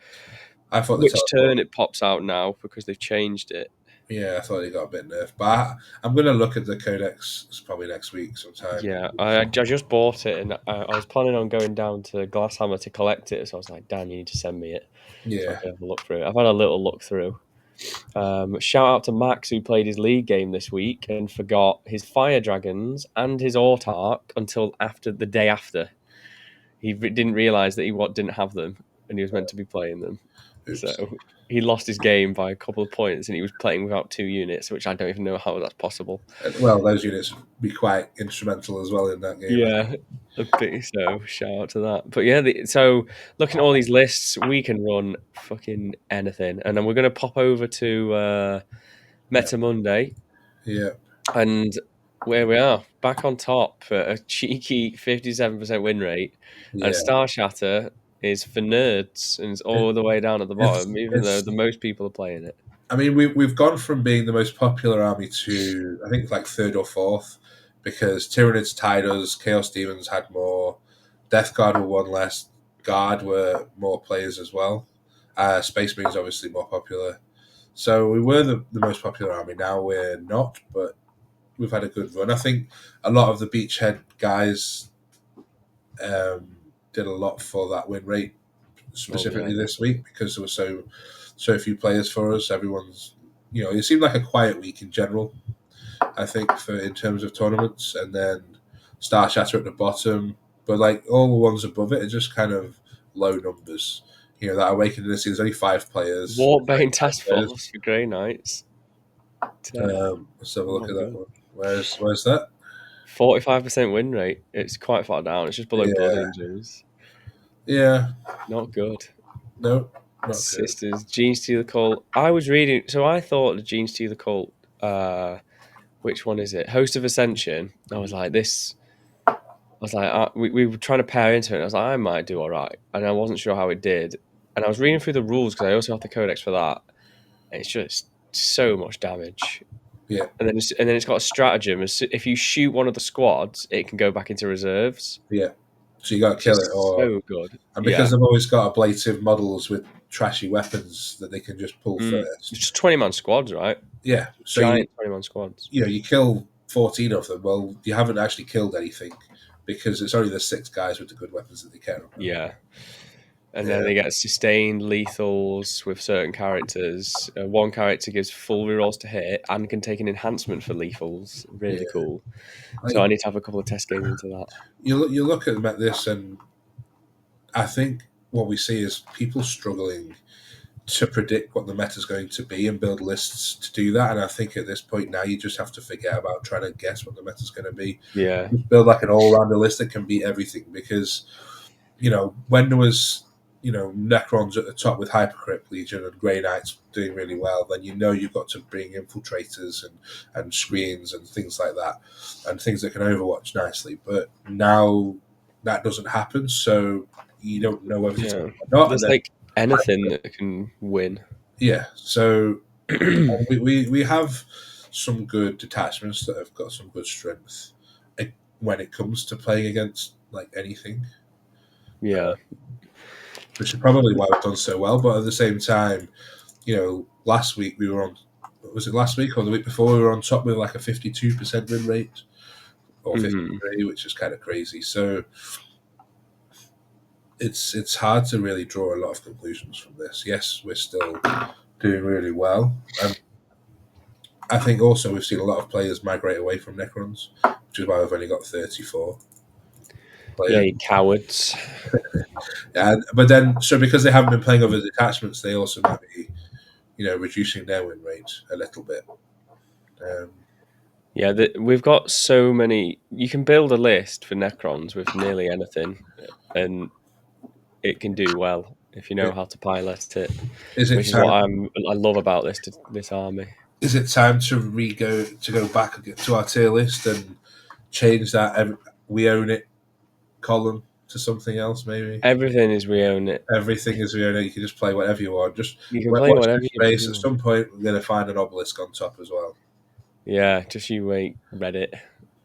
I thought the which teleport. turn it pops out now, because they've changed it. Yeah, I thought he got a bit nerfed, but I'm going to look at the codex probably next week sometime. Yeah, I just bought it, and I was planning on going down to Glasshammer to collect it. So I was like, Dan, you need to send me it so I Yeah, can have a look through it. I've had a little look through. Shout out to Max, who played his league game this week and forgot his Fire Dragons and his Autark until after the day after. He didn't realize that he didn't have them, and he was meant to be playing them. So oops. he lost his game by a couple of points, and he was playing without 2 units, which I don't even know how that's possible. Well, those units would be quite instrumental as well in that game. Yeah, a bit so. Shout out to that. But yeah, so looking at all these lists, we can run fucking anything, and then we're gonna pop over to Yeah, Meta Monday, yeah, and where we are back on top at a cheeky 57% win rate, and yeah. Star Shatter is for nerds and it's all the way down at the bottom, even though It's the most people are playing it. I mean, we've gone from being the most popular army to I think like third or fourth because Tyranids tied us, Chaos Demons had more, Death Guard were one less, Guard were more players as well. Space Marines obviously more popular. So we were the most popular army. Now we're not, but we've had a good run. I think a lot of the Beachhead guys did a lot for that win rate Oh yeah, specifically this week because there were so few players for us. Everyone's it seemed like a quiet week in general. I think for in terms of tournaments, and then Star Shatter at the bottom, but like all the ones above it are just kind of low numbers. That Awakening this is only 5 players. Warpbane Task Players. Force for Grey Knights. 10. Let's have a look Oh, at that good. one. Where's that? 45% win rate. It's quite far down. It's just below Blood Yeah, Angels. yeah, Not good. no, not good. Sisters, Gene Stealer Cult. I was reading, so I thought the Gene Stealer Cult, which one is it? Host of Ascension. I was like, this. I was like, we were trying to pair into it. And I was like, I might do all right, and I wasn't sure how it did. And I was reading through the rules because I also have the codex for that. And it's just so much damage. Yeah, And then it's got a stratagem. If you shoot one of the squads, it can go back into reserves, yeah. So you got to which kill it, is or so good. and because Yeah. they've always got ablative models with trashy weapons that they can just pull It's first. just 20-man squads, right? Yeah, so Giant 20-man squads. you kill 14 of them. Well, you haven't actually killed anything because it's only the 6 guys with the good weapons that they care about. Yeah. And then Yeah, they get sustained lethals with certain characters. One character gives full rerolls to hit and can take an enhancement for lethals. Really yeah. cool. So I Like need to have a couple of test games into that. you look at this, and I think what we see is people struggling to predict what the meta is going to be and build lists to do that. And I think at this point now, you just have to forget about trying to guess what the meta is going to be. Yeah. Just build like an all-rounder list that can beat everything because when there was, Necrons at the top with Hypercrypt Legion and Grey Knights doing really well, then you've got to bring infiltrators and screens and things like that, and things that can overwatch nicely. But now that doesn't happen, so you don't know whether to take Yeah. it or not. And There's then, like anything that can win. yeah, so we have some good detachments that have got some good strength when it comes to playing against like anything, Yeah. which is probably why we've done so well. But at the same time, last week we were on. Was it last week or the week before? We were on top with like a 52% win rate or Mhm. 53, which is kind of crazy. So it's hard to really draw a lot of conclusions from this. Yes, we're still doing really well. I think also we've seen a lot of players migrate away from Necrons, which is why we've only got 34 Yeah, players. you cowards. But then, so because they haven't been playing other detachments, they also might be, reducing their win rate a little bit. Um, Yeah, we've got so many. You can build a list for Necrons with nearly anything, and it can do well if you know how to pilot it, is it which is what time? I love about this army. Is it time to go back to our tier list and change that we own it column to something else? Maybe Everything is we own it. everything is we own it. You can just play whatever you want. Just You can play watch whatever this you space. bloody At want. some point, we're going to find an obelisk on top as well. Yeah, just you wait. Reddit.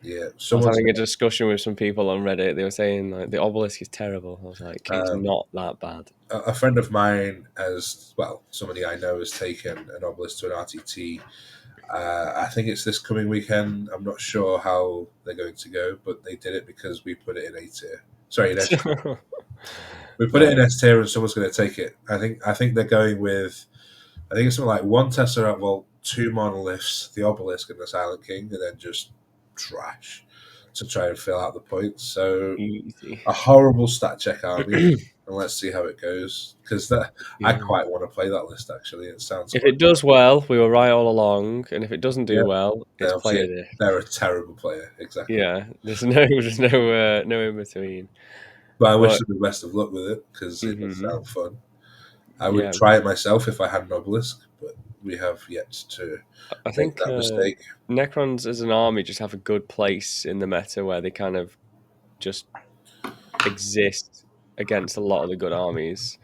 Yeah, I was someone's. having a discussion with some people on Reddit. They were saying like the obelisk is terrible. I was like, it's Um, not that bad. a friend of mine has, well, somebody I know has taken an obelisk to an RTT. I think it's this coming weekend. I'm not sure how they're going to go, but they did it because we put it in A tier. Sorry, in S tier. We put it in Nice. S tier, and someone's going to take it. I think they're going with. I think it's something like one Tesseract Vault, 2 monoliths, the obelisk, and the Silent King, and then just trash to try and fill out the points. So Easy. a horrible stat check army. and let's see how it goes. Because that I Yeah. quite want to play that list. Actually, it sounds If quite it does well, we were right all along, and if it doesn't yeah. do well, it's Obviously, player diff. they're a terrible player. Exactly. Yeah, there's no in between. But I wish But them the best of luck with it because it does hmm sound fun. I would yeah, try it myself if I had an obelisk, but we have yet to I make think that mistake. Necrons as an army just have a good place in the meta where they kind of just exist against a lot of the good armies.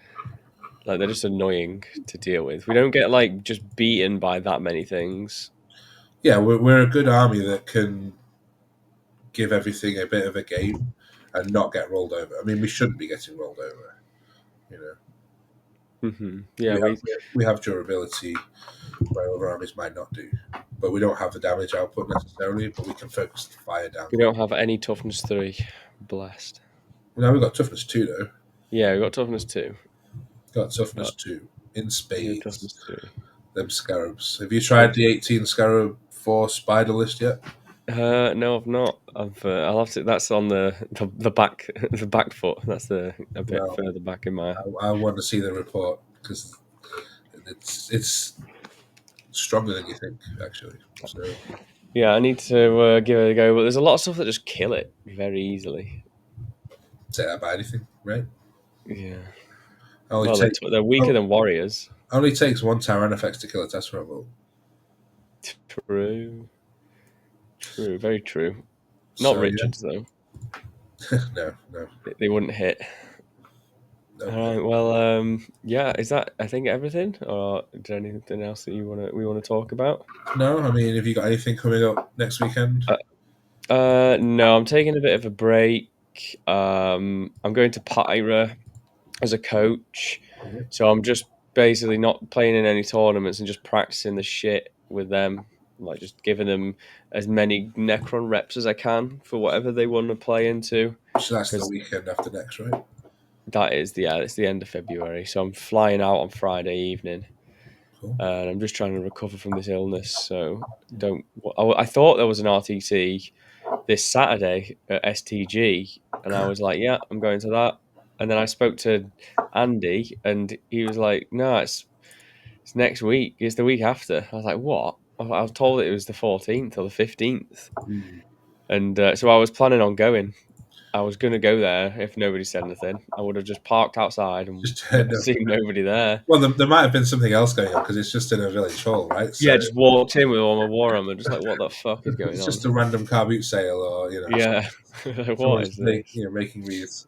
Like they're just annoying to deal with. We don't get like just beaten by that many things. Yeah, we're a good army that can give everything a bit of a game and not get rolled over. I mean, we shouldn't be getting rolled over. You know, Yeah, we we have durability where other armies might not do, but we don't have the damage output necessarily. But we can focus the fire down we a lot. don't have any toughness 3. Blessed. We've got toughness two though. Yeah, we got toughness 2, Got toughness but two in no spades. toughness 3. Them scarabs. Have you tried the 18 scarab for spider list yet? No, I've not. I'll have to. That's on the back the back foot. That's a bit Well, further back in my. I want to see the report because it's stronger than you think actually. So Yeah, I need to give it a go. But there's a lot of stuff that just kill it very easily. say that about anything, right? Yeah. Only Well, take they're weaker oh, than warriors. only takes one Tyrannofex to kill a Tesseract. True. True. Very true. Not So yeah, Richards though. no, no, They wouldn't hit. no, All right. Well, yeah. Is that I think everything, or is there anything else that we want to talk about? no. I mean, have you got anything coming up next weekend? No, I'm taking a bit of a break. I'm going to Pyra as a coach, Mhm. so I'm just basically not playing in any tournaments and just practicing the shit with them, like just giving them as many Necron reps as I can for whatever they want to play into. So that's the Because weekend after next, right? that is it's the end of February, so I'm flying out on Friday evening, Cool. and I'm just trying to recover from this illness. So don't. I thought there was an RTT this Saturday at STG, and I was like, "Yeah, I'm going to that." And then I spoke to Andy, and he was like, "No, it's next week. It's the week after." I was like, "What?" I was told it was the 14th or the 15th, Mm. and so I was planning on going. I was going to go there if nobody said anything. I would have just parked outside and Just no. seen nobody there. Well, there might have been something else going on because it's just in a village hall, right? So Yeah, just walked in with all my war armor, just like, what the fuck is going it's just on? a random car boot sale, or Yeah, like, what someoone's is this? making these.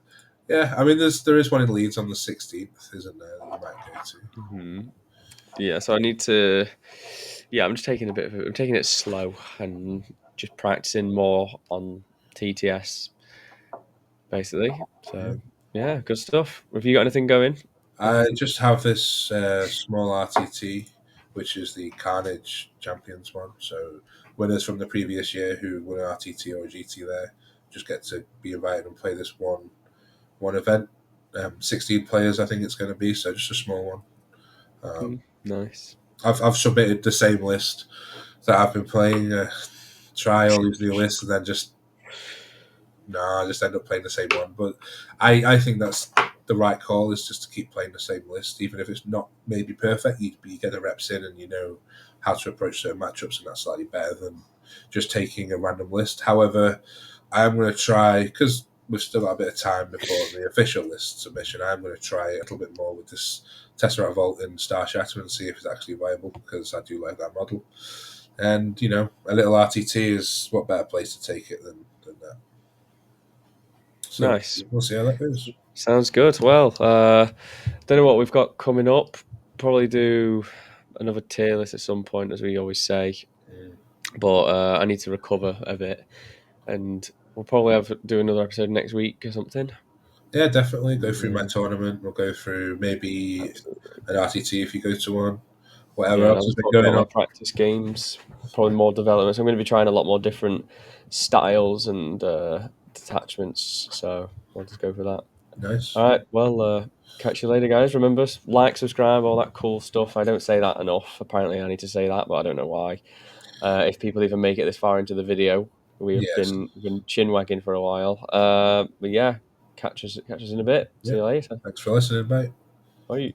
Yeah, I mean, there is one in Leeds on the 16th, isn't there? That you might go to. hmm Yeah, so I need to. Yeah, I'm just taking a bit of it. I'm taking it slow and just practicing more on TTS, basically. Yeah. So yeah, good stuff. Have you got anything going? I Anything? just have this small RTT, which is the Carnage Champions one. So winners from the previous year who won an RTT or a GT there just get to be invited and play this one event. 16 players, I think it's going to be, so just a small one. Nice. I've submitted the same list that I've been playing. Try all these new lists and then just no, I just end up playing the same one. But I think that's the right call is just to keep playing the same list, even if it's not maybe perfect. You get the reps in and you know how to approach certain matchups, and that's slightly better than just taking a random list. However, I'm going to try because we've still got a bit of time before the official list submission. I'm going to try a little bit more with this Tesseract Vault and Star Shatter and see if it's actually viable because I do like that model. And a little RTT is what better place to take it than that. So Nice. we'll see how that goes. Sounds good. Well, don't know what we've got coming up. Probably do another tier list at some point, as we always say. Mm. But I need to recover a bit, and we'll probably do another episode next week or something. Yeah, definitely go through my Yeah, tournament. We'll go through maybe absolutely. an RTT if you go to one. Whatever Yeah, and else I'll has just been talk about going my on. practice games. Probably more developments. I'm going to be trying a lot more different styles and detachments. So I'll just go for that. Nice. All right. Well, catch you later, guys. Remember, like, subscribe, all that cool stuff. I don't say that enough. Apparently, I need to say that, but I don't know why. If people even make it this far into the video, we've Yes. been chin wagging for a while. But yeah, catch us in a bit. See Yeah. you later. Thanks for listening, mate. Bye.